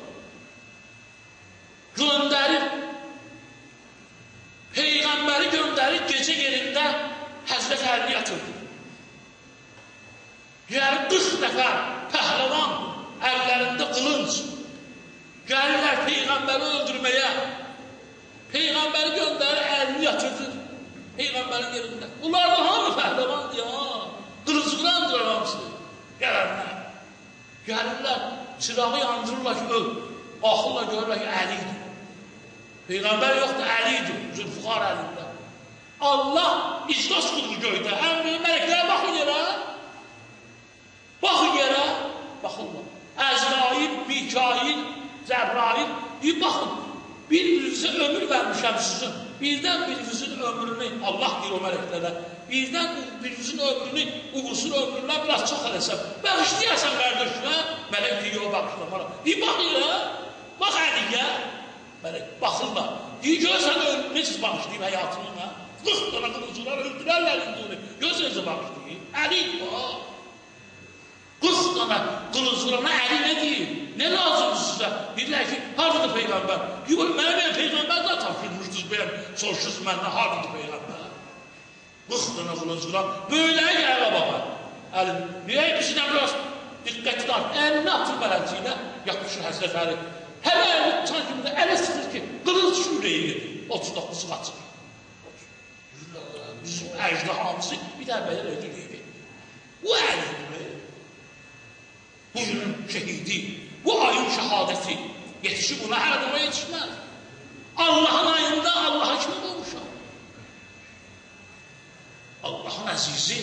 Göndərir. Peyğəmbəri göndərir gecə yerində Həzrət Əli yatırdı. Yəni 40 nəfər pəhləvan əllərində qılınc. Gəlirlər Peyğəmbəri öldürməyə. Peyğəmbəri göndərir, əlini yatırdı. Peyğəmbərin yerində. Bunlar da hamı pəhləvandır ya. Qılıcıqlandır hamısı. Gələnlər. Gəlirlər, çırağı yandırırlar ki, öl. Baxırlar, görürlər ki, Əlidir. Peyğəmbər yoxdur, Əlidir. Zülfüqar əlində. Allah iclas qılır göydə. Əmri, mələklərə baxın yerə. Baxın yerə. Baxırlar. Əzrail, Mikail, Cəbrail. Baxın. Bir-birinizə ömür vermişəm sizin. Birdən birinizin ömrünü, Allah deyir o mələklərə, birdən birinizin ömrünü, uğursun ömründən biraz çox eləsəm. Bağışlayarsan qardaşına. Mələk deyir o bağışlamara. Deyir, bax yerə. Bax əliyə. Mələk, baxırlar. Deyir, görsən necə bağışlayayım həyatını? 40 dana qılıcılar öldürərlər indi. Göz necə bağışlayayım? Əli var. 40 dana qılıcılarına əli nə deyir? Ne lazımdır sizə? Deyirlər ki, haradadır Peyğəmbər? Deyir, mənə Peyğəmbər də tapşırmışdınız, bəyəm, soruşdunuz məndən, haradadır Peyğəmbər? 40 dana qılıcılar, böyləyə gələ baxa. Əlin, deyək ki, sizdən biraz diqqətli var. Əlini atır mələkçiylə, yapışır Həzrət Əli. Hələ əlini tutan kimi də ələ sıxır ki, qılınc şüreyi gedir. 39 qaçır. Bizim əcdahamızı bir də belə ödülüyü. Bu əlindir. Bu günün şəhidi. Bu ayın şəhadəti yetişir buna, hər adama yetişməz. Allahın ayında Allaha kimi olmuşam. Allahın əzizi.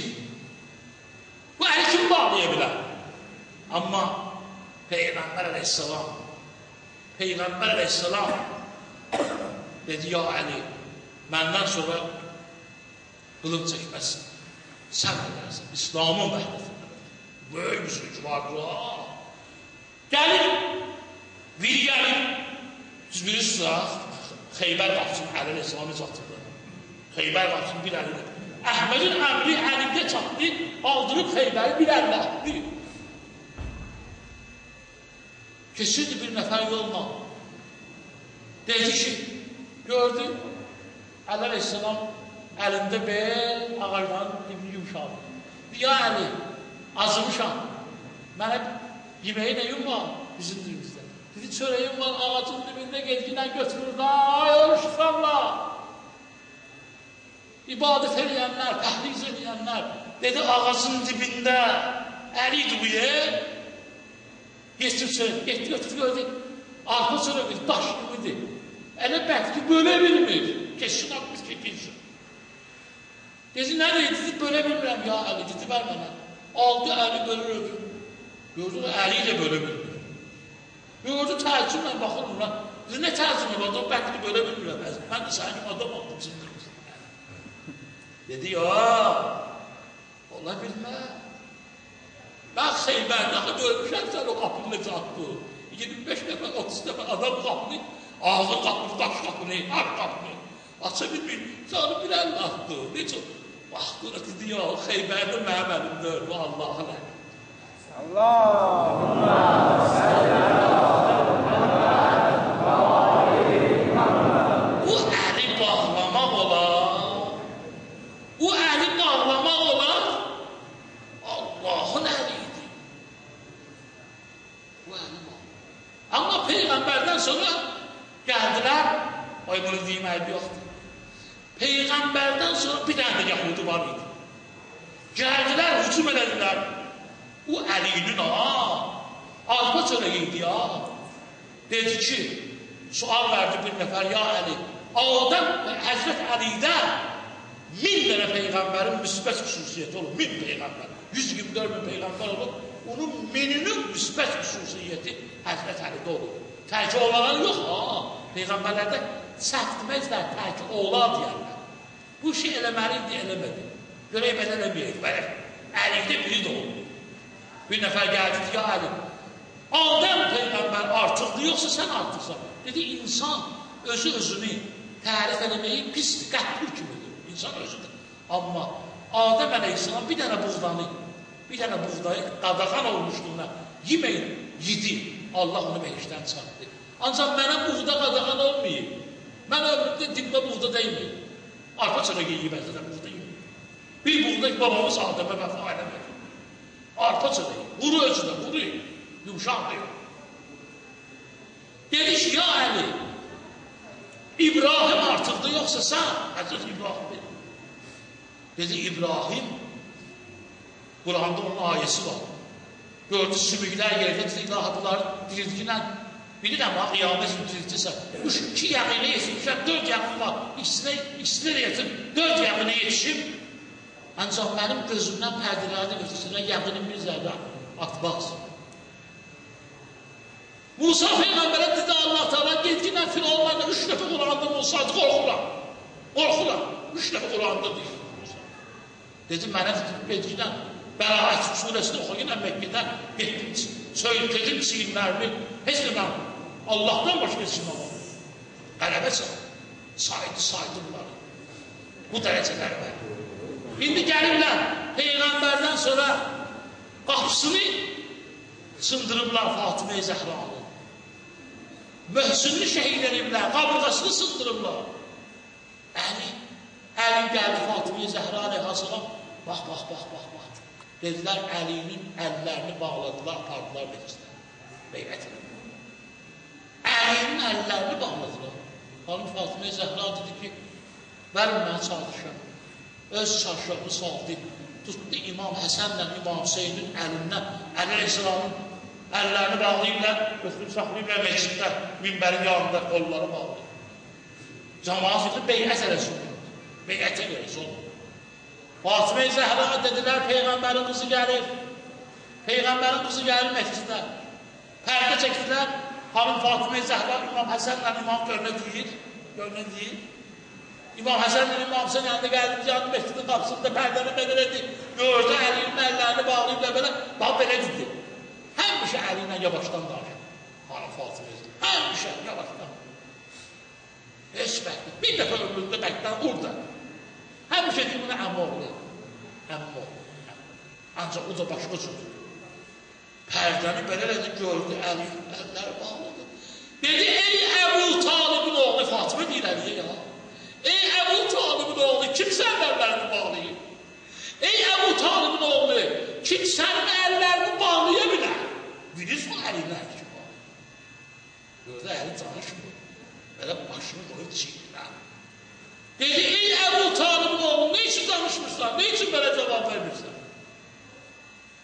Bu əli kim bağlaya bilər? Amma Peyğəmbər əleyhissalam dedi, ya Əli, məndən sonra qılınc çəkməsin. Sən edərsən, İslamın vəhdəsində. Böyük müsülük vardır ha. Gəlir, bir gəlir. Siz bilirsiniz, Xeybər qapısını Əli əleyhissalamı çatırdı. Xeybər qapısını bir əli. Əhmədin əmri əlində çatdı, aldırıb Xeybəri bir əli atdı. Keçirdi bir nəfər yolla. Dedi ki, gördü, Əli əleyhissalam əlində bel ağacların dibini yumşaldı. Ya Əli, acımışam. Mənə yeməyi neyim var bizim dilimizdə? Dedi, çörəyim var ağacın dibində gezginən götürür da, ay oruçlarla. İbadət eləyənlər, təhriz eləyənlər. Dedi, ağacın dibində əliydi bu yer. Geçir çörək, getdi götür gördü. Arpa çörək, daş gibidir. Elə bəkdi, bölə bilmir. Keçsin atmış ki, geçsin. Dedi, nə deyir? Dedi, bölə bilmirəm ya Əli, dedi, ver mənə. Aldı əli bölür. Gördü, əli ilə bölə bilmir. Gördü, təəccüblə baxır buna. Dedi, nə təəccüblə oldu? Bəkdi bölə bilmirəm. Mən də sənin adam oldum, sindirmişsin. Dedi, ya, ola bilmə. Ben Xeybərdə görmüşəm sən o qapını necə atdı. 25 dəfə, 30 dəfə adam qapını, ağzı qapını, daş qapını, hər qapını aça bilmir. Canı bir əllə atdı. Necə? Baxdı, dedi, ya, Xeybərdə mənim əlimdir, bu Allah'ın əli. Allahümme bu əli bağlamaq olar. Bu əli bağlamaq olar. Allah'ın əli. Amma Peyğəmbərdən sonra gəldilər, ay bunu deyim əlbi yoxdur. Peyğəmbərdən sonra bir dənə də Yahudi var idi. Gəldilər, hücum elədilər. O əlinin arpa çörəyiydi ya. Dedi ki, sual verdi bir nəfər, ya Əli, Adəm Həzrət Əlidə 1000 dənə Peyğəmbərin müsbət xüsusiyyəti olur. 1000 Peyğəmbər, 124 bin Peyğəmbər olur. Onun 1000'inin müsbət xüsusiyyəti Həzrət Əlidə olur. Tək oğlan yox, Peyğəmbərlərdə səhv deməklər, tək oğlan deyərlər. Bu şey eləməliydi, eləmədi. Görək mən eləməyək, bələk. Əlidə biri də olur. Bir nəfər gəldi, ya Əli, Adəm Peyğəmbər artıqdır, yoxsa sən artıqsan? Dedi, insan özü-özünü tərif eləməyi pisdir, qətlül kimidir. İnsan özüdür. Amma Adəm əleyhissalam bir dənə buğdanı qadağan olmuşluğuna yeməyin, yedi. Allah onu məhişdən çıxartdı. Ancaq mənə buğda qadağan olmayıb. Mən ömrümdə dibdə buğda deyilməyim. Arpa çörəyi yeməzdə buğda yeməyim. Bir buğda babamız Adəmə vəfa eləmədi. Arpa çörəyi, quru özüdə, quru, yumşaq deyil. Dedi ki, ya Əli, İbrahim artıqdır, yoxsa sən, Həzrət İbrahim. Dedi, İbrahim, Quranda onun ayəsi var. Gördü, sümüklər yerdə, dedi, ilahi bunları dirilginən Bilirəm, qiyamət mütürcüsən. Bu iki yağını yetişmişəm, 4 yağım var. İkisini də yetim, 4 yağını yetişim. Ancaq mənim gözümdən pərdələrini götürsünlər, yağını bir zərdə atmaqsın. Musa Peyğəmbərə dedi Allah Teala, gedginən Firavunlarla 3 dəfə Qur'an'da olsaydı, qorxuram. 3 dəfə Qur'an'da deyil. Dedi, mənə gedginən Bəraət surəsini oxuyunən Məkkədən getdim, söylədim çiğinlərimi, heç də mən Allah'tan başqa çiğin olamam. Qələbə saydı bunları. Bu dərəcələri var. İndi gəlirlər, Peyğəmbərdən sonra qapısını sındırıblar Fatıma-i Zəhranı. Möhsününü şəhid ediblər, qaburğasını sındırıblar. Əli gəldi Fatıma-i Zəhra aleyhissalam, bax. Dedilər, Əlinin əllərini bağladılar, apardılar meclisdə. Beybət edildi. Əlinin əllərini bağladılar. Hanım Fatıma-i Zəhra dedi ki, verin mən çalışam. Öz çarşafını saldı, tutdu İmam Həsənlə İmam Hüseynin əlindən, Əli Aleyhisselamın əllərini bağlayırlar, götürüb saxlayırlar meclisdə, minbərin yanında qolları bağlayır. Cəmaat yıxı beyət eləsin. Beyət eləsin. Fatıma-i Zəhra dedilər, Peyğəmbərin qızı gəlir. Peyğəmbərin qızı gəlir meclisdə. Pərdə çəkdilər, hanım Fatıma-i Zəhra İmam Həsənlə İmam görünə deyir. İmam Həsənlə İmam Hüseyin yanında gəldi, yandı meclisin qapısında pərdəni qədər edir. Gördü, əlinin əllərini bağlayıblar belə, bax belə dedi. Həmişə əli ilə yavaşdan danışır. Hanım Fatıma-i Zəhra, həmişə yavaşdan. Heç bəkdir, bir dəfə ömründə bəkdən orada. Həmişə deyir, buna əmmi oğlu. Ancaq o da başqa cüzdür. Pərdəni belə elədi, gördü, əlləri bağladı. Dedi, ey Əbu Talibin oğlu, Fatıma deyir Əliyə ya. Ey Əbu Talibin oğlu, kim sənin əllərini bağlayır? Ey Əbu Talibin oğlu, kim sənin əllərini bağlaya bilər? Bilirsən əlinə ki bağlayır. Gördü, əli danışmır. Belə başını qoyub çiğnir. Dedi, ey Əbu Talibin oğlu, ne için danışmışsan, ne için belə cavab vermişsən?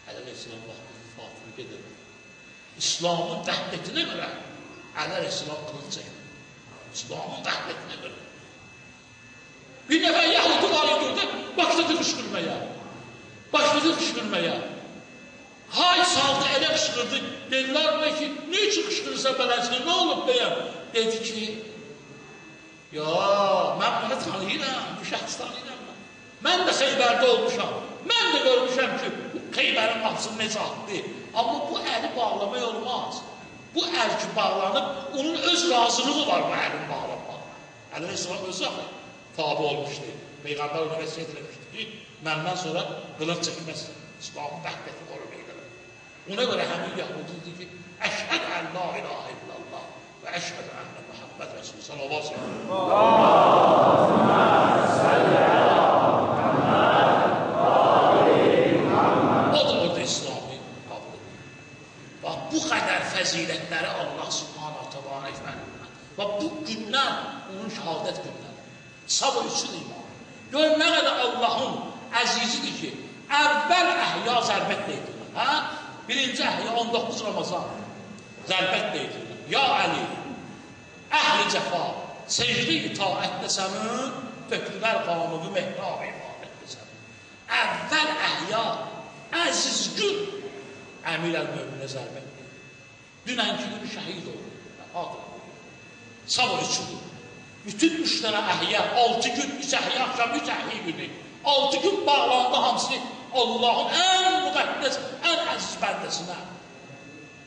Əli Aleyhisselam vaxtı Fatıma gedir. İslamın vəhbətinə görə Əli Aleyhisselam qılıq çəkir. İslamın vəhbətinə görə. Bir nəfər Yahudi var idi, başladı qışqırmaya. Hay saldı, elə qışqırdı. Dedilər ki, ne için qışqırırsan beləcədir, ne olub deyəm? Dedi ki, ya, mən bunu tanıyıram, bu şəxs tanıyıram mən. Mən də Xeybərdə olmuşam. Mən də görmüşəm ki, Xeybərin qapısını necə atdı. Amma bu əli bağlamaq olmaz. Bu əl ki bağlanıb, onun öz razılığı var bu əlin bağlanmaq. Əli Aleyhisselam özü tabi olmuşdu. Peyğəmbər ona vəsiyyət eləmişdi ki, məndən sonra qılıq çəkməsin. İslamın vəhbəti qorumaydı. Ona görə həmin Yahudi dedi ki, əşhəd ən la ilahə illallah və əşhəd ənə Muhammed Rəsulü salavat sallallahu. O da orada İslami qabul edir. Bax, bu qədər fəzilətləri Allah subhanahu təala etməlidir. Bax, bu gündən onun şəhadət günləri. Sabır üçün iman. Gör, nə qədər Allahın əzizidir ki, əvvəl əhya zərbətlə edilir. Birinci əhya 19 Ramazan zərbətlə edilir. Ya Əli, əhl-i cəfa, secdi itaətlə sənin, dökülər qanunu mehrab ibadətlə sənin. Əvvəl əhya, əziz gün, əmir əl-möminə zərbətlə edilir. Dünənki gün şəhid olur. Sabır üçündür. Bütün 3 dənə əhya, 6 gün, 3 əhya, axşam 3 əhya günü. 6 gün bağlandı hamısı Allahın ən müqəddəs, ən əziz bəndəsinə.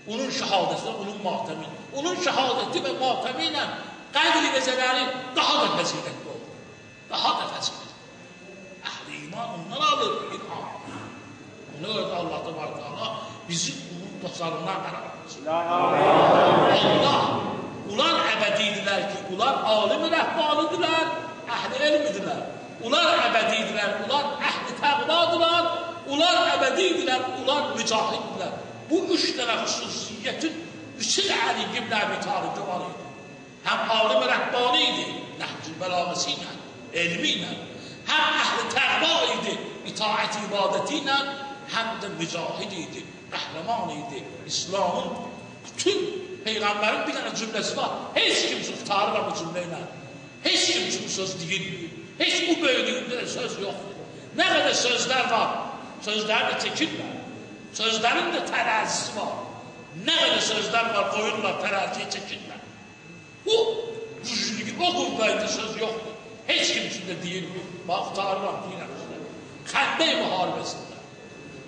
Onun şəhadətinə, onun matəmi. Onun şəhadəti və matəmi ilə qədri gecələri daha da fəzilətli olur. Daha da fəzilətli. Əhl-i iman ondan alır, ilham. Ona görə də Allah da bizi onun dostlarından qərarlasın. Allah, ular əbədidirlər ki, ular alim-i rəhbanıdırlar, əhl-i elmidirlər. Ular əbədidirlər, ular əhl-i təqvadılar, ular əbədidirlər, ular mücahiddirlər. Bu 3 dənə xüsusiyyətin bütün Əli ibn Əbi Talibdə var idi. Həm alim-i rəhbani idi, nəhcül bəlağısı ilə, elmi ilə. Həm əhl-i təqva idi, itaət ibadəti ilə, həm də mücahid idi, qəhrəman idi. İslamın bütün Peyğəmbərin bir dənə cümləsi var. Heç kim üçün tutarır bu cümlə ilə. Heç kim üçün söz deyilmir. Heç bu böyüklüyündə də söz yoxdur. Nə qədər sözlər var, sözlər də çəkirlər. Sözlərin də tərəzisi var. Nə qədər sözlər var, qoyurlar, tərəziyə çəkirlər. Bu güclülük, o qüvvəydə söz yoxdur. Heç kim üçün də deyilmir. Bax, tutarıram, deyirəm sizə. Xəndək müharibəsində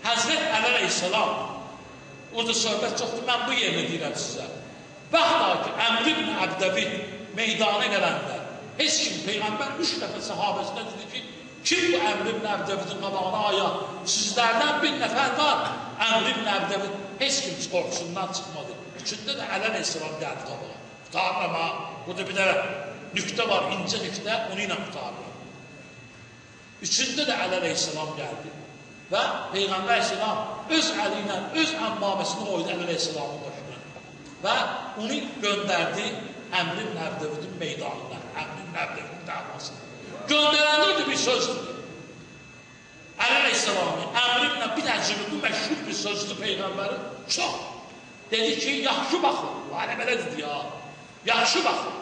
Həzrət Əli əleyhissalam, orada söhbət çoxdur, mən bu yerini deyirəm sizə. Baxda ki, Əmr ibn Əbdəbid meydana gələndə, heç kim, Peyğəmbər 3 dəfə səhabəsinə dedi ki, kim bu Əmr ibn Əbdəbidin qabağına ayaq? Sizlərdən bir nəfər var, Əmr ibn Əbdəbid, heç kim qorxusundan çıxmadı. Üçündə də Əli əleyhissalam gəldi qabağa. Qutarıram ha, burada bir də nüktə var, incə nüktə, onu ilə qutarıram. Üçündə də Əli əleyhissalam gəldi. Və Peyğəmbər əleyhissalam öz əli ilə, öz əmmaməsini qoydu Əli əleyhissalamın başına. Və onu göndərdi Əmr ibn Əbdəbidin meydanına, Əmr ibn Əbdəbidin davasına. Göndərəndə orada bir sözdür. Əli əleyhissalamı, Əmr ibn bir əcəbi, bu məşhur bir sözdür Peyğəmbərin. Çox. Dedi ki, yaxşı baxın. Bu hələ belə dedi ya. Yaxşı baxın.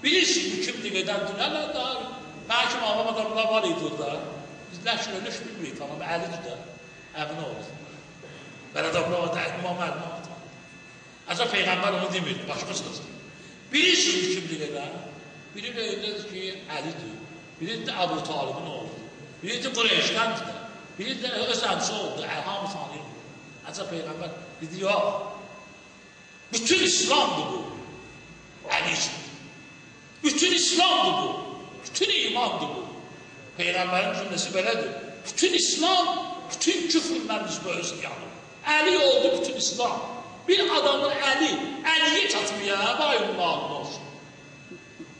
Bilirsiniz, kimdir gedən dünyalar da, məkim ağam adamlar var idi orada. Bizlər şöylüş bilmirik, tamam, Əlidir də, əmin olsun. Belə adamlar var da, İmam Əlidir. Əzə Peyğəmbər onu demirdi, başqa söz. Bilirsiniz, kimdir gedən? Biri öylədir ki, Əlidir. Biri də Əbu Talibin oğludur. Biri də Qureyşdəndir də. Biri də öz əmsi oldu, hamı tanıyır. Əzə Peyğəmbər dedi, yox. Bütün İslamdır bu. Əli üçün. Bütün İslamdır bu. Bütün imandır bu. Peyğəmbərin cümləsi belədir. Bütün İslam, bütün küfürlər üzbə öz yanır. Əli oldu bütün İslam. Bir adamın əli, əliyə çatmaya, vayullahın olsun.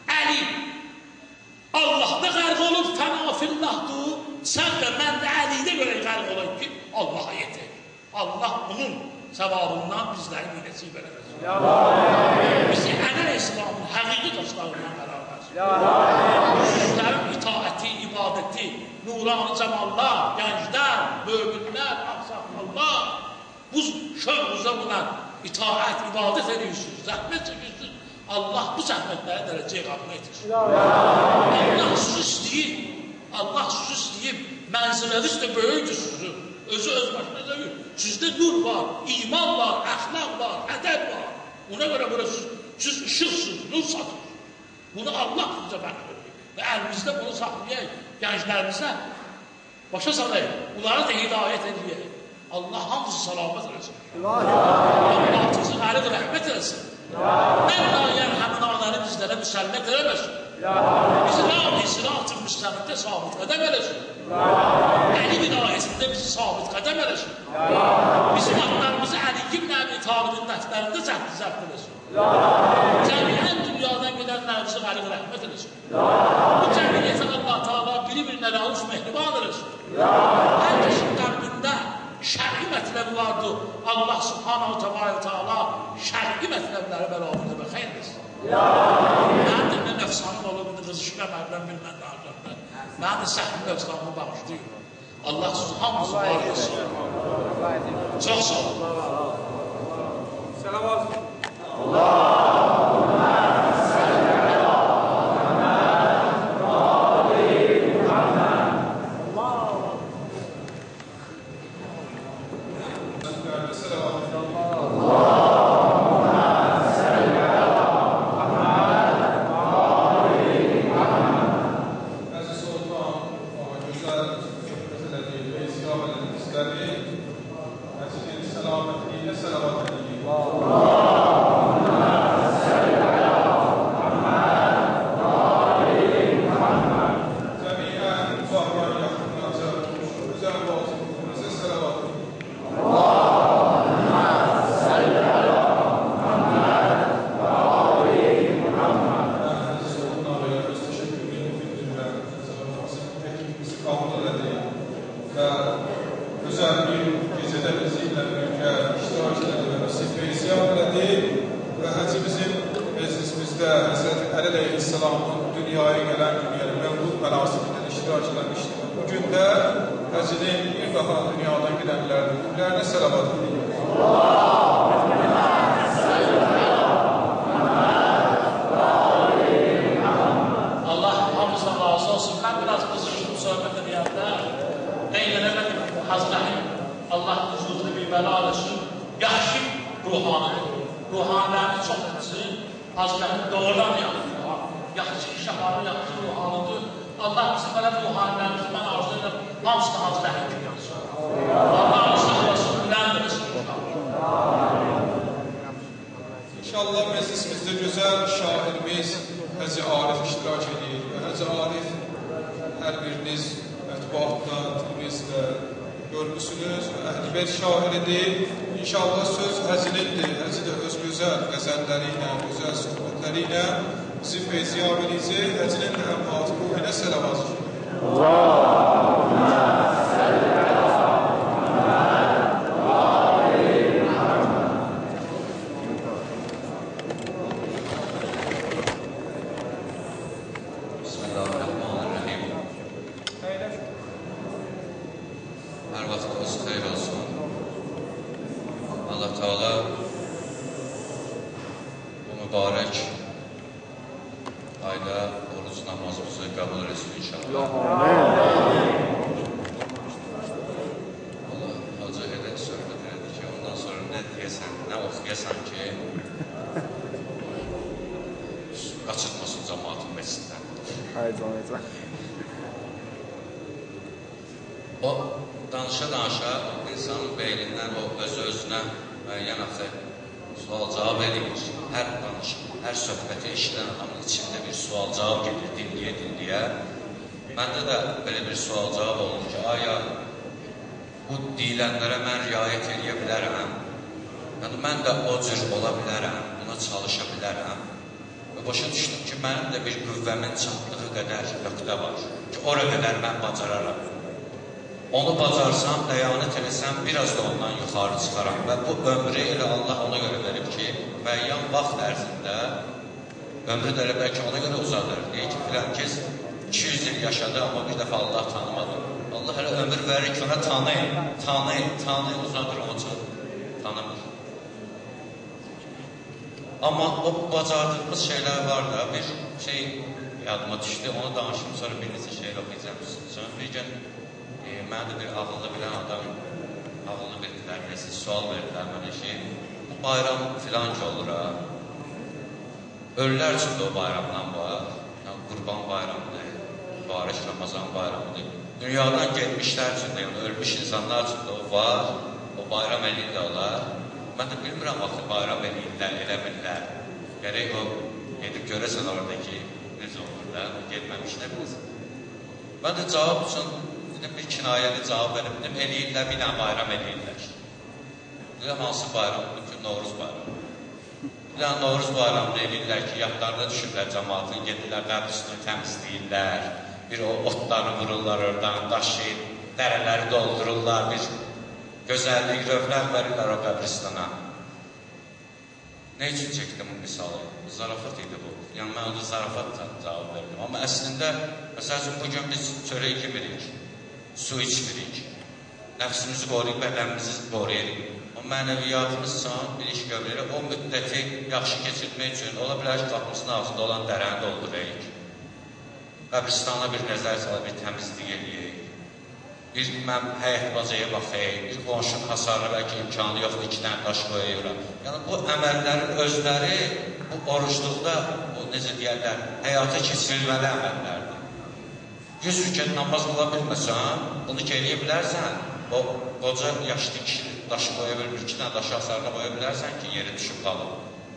Əli, Allah'da qərq olub, fənafillahdır. Sən də, mən də əlidə görə qərq olayım ki, Allah'a yetək. Allah bunun səvabından bizləri minəsi verəməz. Bizi Əli əleyhissalamın həqiqi dostlarından qərar versin. Sizlərin itaəti, ibadəti, nurani cəmallar, gənclər, möminlər, axsaqmallar, bu şövqüzə buna itaət, ibadət edirsiniz, zəhmət çəkirsiniz. Allah bu zəhmətlərə dərəcəyə qabul edir. Allah sizi istəyir, Allah sizi istəyir, mənziləniz də böyükdür sizi. Özü öz başına deyir. Sizdə nur var, iman var, əxlaq var, ədəb var. Ona görə burası, siz ışıqsınız, nur satır. Bunu Allah sizə bəxş edir. Və əlimizdə bunu saxlayaq, gənclərimizə başa salayaq, bunlara da hidayət edəyək. Allah hamısı salamat eləsin. Allah sizin əliq rəhmət eləsin. Mən dayan həmin anları bizlərə müsəlmət eləməsin. Bizi sırat-ı müstəqimdə sabit qədəm eləsin. Əli vilayəsində bizi sabit qədəm eləsin. Bizim adlarımızı Əli ibn Əbi Talibin dəftərində zəbt eləsin. Cəmiyyən dünyadan gedənlərimizi əliq rəhmət eləsin. Bu cəmiyyətə Allah Teala biri-birinə rauf mehriban eləsin. Hər kəsin qəlbində şər'i mətləbi vardır. Allah subhanahu teala şər'i mətləbləri bərabərdə və xeyr etsin. Mən də nə nəfsanım olub, nə qızışına mərdən bilmən də arqamdan. Mən də səhvin özlamı bağışlayıyorum. Allah sizi hamısı var etsin. Çox sağ olun. Selam olsun. Dünyadan gedənlərdir. Ürlərinə səlavat edin. ruhanidir. Ruhanilərini çox etsin, Hazreti doğrudan yanılır. Yaxşı iş yaparı, yaxşı ruhanidir. Allah bizi belə ruhanilərimizi mən arzu edirəm, hamısını Hazreti kimi yansın. Allah saxlasın, biləndirsin. İnşallah meclisimizdə gözəl şairimiz Həzi Arif iştirak edir. Həzi Arif hər biriniz mətbuatda, televizdə görmüsünüz. Əhlibeyt şairidir. İnşallah söz Həzinindir. Həzi də öz gözəl qəzəlləri ilə, gözəl söhbətləri ilə bizi feyziyab edəcək. Həzinin də əmvatı ruhinə sələvat. Allahümme salli ala O danışa-danışa insanın beynindən o öz-özünə müəyyən sual-cavab edir. Hər danışıq, hər söhbəti eşidən adamın içində bir sual-cavab gedir, dinləyə-dinləyə. Məndə də belə bir sual-cavab olur ki, aya bu deyilənlərə mən riayət edə bilərəm. Yəni, mən də o cür ola bilərəm, buna çalışa bilərəm. Və başa düşdüm ki, mənim də bir qüvvəmin çatdığı qədər nöqtə var ki, ora qədər mən bacararam. Onu bacarsam, dəyanət eləsəm, biraz da ondan yuxarı çıxaram. Və bu ömrü elə Allah ona görə verib ki, müəyyən vaxt ərzində ömrü də elə bəlkə ona görə uzadır. Deyir ki, filan kez 200 il yaşadı, amma bir dəfə Allah tanımadı. Allah hələ ömür verir ki, ona tanıyın, uzadır, onu tanımır. Amma o bacardığımız şeylər var da, bir şey yadıma düşdü, onu danışım, sonra bir neçə şey oxuyacağım. Sonra bir gün mənə də bir ağıllı bilən adam, ağıllı bildilər, nəsə sual verdilər mənə ki, bu bayram filan ki olur ha. Ölülər üçün də o bayramdan var, yəni Qurban bayramıdır, Mübarək Ramazan bayramıdır. Dünyadan getmişlər üçün də, yəni ölmüş insanlar üçün də o var, o bayram eləyirlər. Mən də bilmirəm, vaxtı bayram eləyirlər, eləmirlər. Gərək o gedib görəsən oradakı necə olur da, getməmişlər bilirsən. Mən də cavab üçün bir kinayəli cavab verib, eləyirlər, bir dənə bayram eləyirlər. Deyirəm, hansı bayram? Bütün Novruz bayramı. Bir dənə Novruz bayramını eləyirlər ki, yadlarına düşürlər cəmaatın, gedirlər, qəbr üstünü təmizləyirlər, bir o otları vururlar oradan, daşıyır, dərələri doldururlar, bir gözəllik, rövnaq verirlər o qəbristana. Nə üçün çəkdim bu misalı? Zarafat idi bu. Yəni, mən orada zarafatla cavab verdim. Amma əslində, məsəl üçün, bugün biz çörək yemirik, su içmirik, nəfsimizi qoruyub, bədənimizi qoruyuruq. O mənəviyyatımız üçün bir iş görürük, o müddəti yaxşı keçirmək üçün, ola bilər ki, qapımızın ağzında olan dərəni doldurayıq, qəbristana bir nəzər salıb, bir təmizlik eləyək, bir həyət bacaya baxayıq, bir qonşunun hasarına bəlkə imkanı yoxdur, 2 dənə daş qoyuyorlar. Yəni, bu əməllərin özləri, bu orucluqda, necə deyərlər, həyata keçirilməli əməllərdir. 100 rükət namaz qıla bilməsən, bunu ki, eləyə bilərsən, o qoca yaşlı kişi daşı qoya bilmir, 2 dənə daşı hasarına qoya bilərsən ki, yeri düşüb qalıb.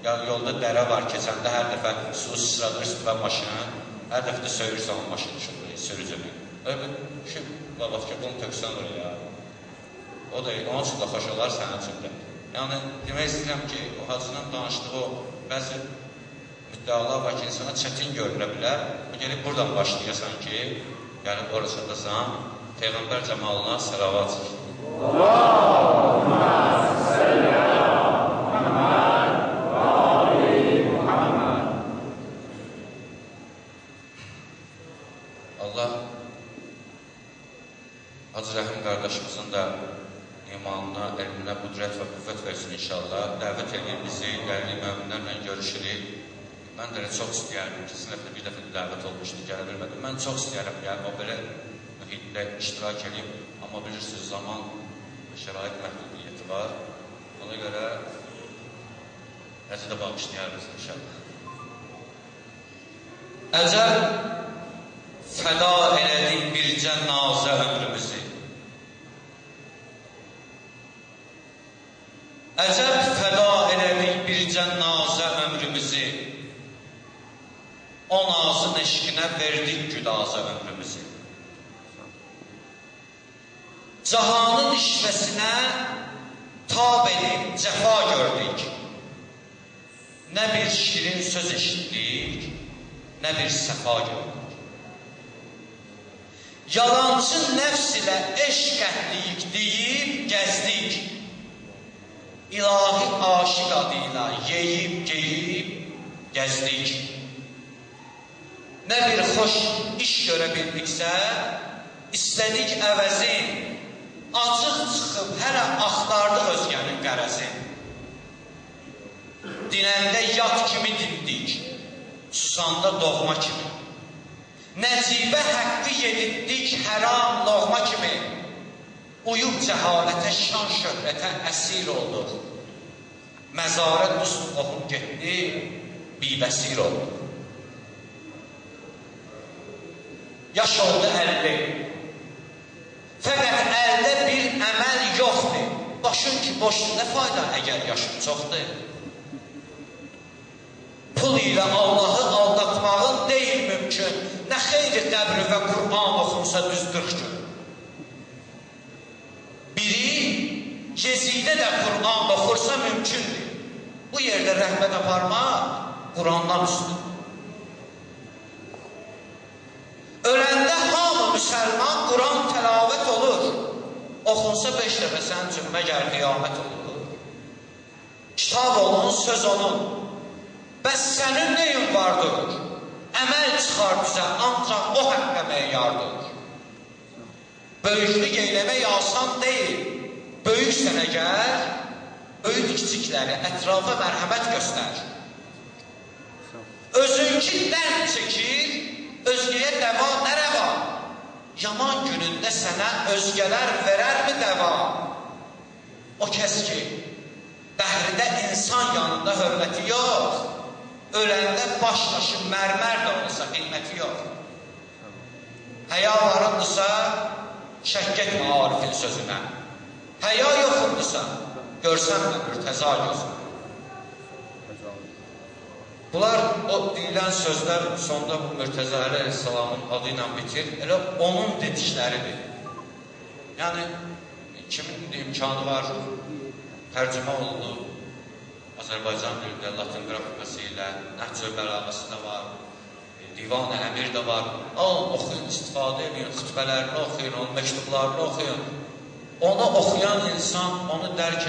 Yəni, yolda dərə var, keçəndə hər dəfə su sıradır üstüvə maşını, hər dəfə də söyürsən o maşını sürücünü. Öyle bir şey, babat ki, bunu töksən oraya. O da onun üçün də xoş olar sənin üçün də. Yəni, demək istəyirəm ki, o hacının danışdığı o bəzi müddəalar var ki, insana çətin görünə bilər. Gəlib buradan başlayasan ki, gəlib orasadasan, Peyğəmbər cəmalına səlavat. Allahümme salli ala Muhammed və ali Muhammed. Allah Hacı Rəhim qardaşımızın da imanına, elminə, qüdrət və qüvvət versin inşallah. Dəvət edir bizi, gəlli müəminlərlə görüşürük. Mən də çox istəyərdim, kesin dəfə bir dəfə dəvət olmuşdu, gələ bilmədim. Mən çox istəyərəm, yəni o belə mühitdə iştirak edeyim. Amma bilirsiniz, zaman və şərait məhdudiyyəti var. Ona görə Həzi də bağışlayarız inşallah. Əcəb fəda elədik bircə nazə ömrümüzü. Əcəb fəda elədik bircə nazə ömrümüzü. O nazın eşqinə verdik güdazə ömrümüzü. Cahanın işvəsinə tab edib cəfa gördük. Nə bir şirin söz eşitdik, nə bir səfa gördük. Yalancı nəfs ilə eşq əhliyik deyib gəzdik. İlahi aşiq adıyla yeyib, geyib gəzdik. Nə bir xoş iş görə bildiksə, istədik əvəzin, acıq çıxıb hələ axtardıq özgənin qərəzin. Dinəndə yad kimi dindik, susanda doğma kimi. Nəcibə həqqi yeditdik həram loğma kimi. Uyub cəhalətə, şan şöhrətə əsir olduq. Məzarə dust qohum getdi, bibəsir olduq. Yaş oldu 50. Fəqət əldə bir əməl yoxdur. Başın ki boşdur, nə fayda əgər yaşın çoxdur. Pul ilə Allahı aldatmağın deyil mümkün. Nə xeyri qəbri və Qur'an oxunsa düz 40 gün. Biri gezidə də Qur'an oxursa mümkündür. Bu yerdə rəhmət aparmaq Qur'andan üstündür. Öləndə hamı müsəlman Quran təlavət olur. Oxunsa 5 dəfə sənin üçün məgər qiyamət olur. Kitab onun, söz onun. Bəs sənin neyin vardır? Əməl çıxar bizə, ancaq o həqqə meyardır. Böyüklük eyləmək asan deyil. Böyüksən əgər, böyük kiçikləri ətrafa mərhəmət göstər. Özünki dərd çəkir, özgəyə dəva nə rəva? Yaman günündə sənə özgələr verərmi dəva? O kəs ki, bəhridə insan yanında hörməti yox, öləndə baş daşı mərmər də olsa qiyməti yox. Həya varındırsa, şək etmə Arifin sözünə. Həya yoxundursa, görsənmə mürtəza gözünə. Bunlar o deyilən sözlər sonda bu Mürtəza əleyhissalamın adı ilə bitir, elə onun dedikləridir. Yəni, kimin imkanı var, tərcümə olunur, Azərbaycan dilində, Latin qrafikası ilə, Nəhcül bəlağası da var, Divan-ı Əmir də var. Alın, oxuyun, istifadə edin, xütbələrini oxuyun, onun məktublarını oxuyun. Onu oxuyan insan, onu dərk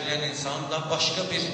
edən insan da başqa bir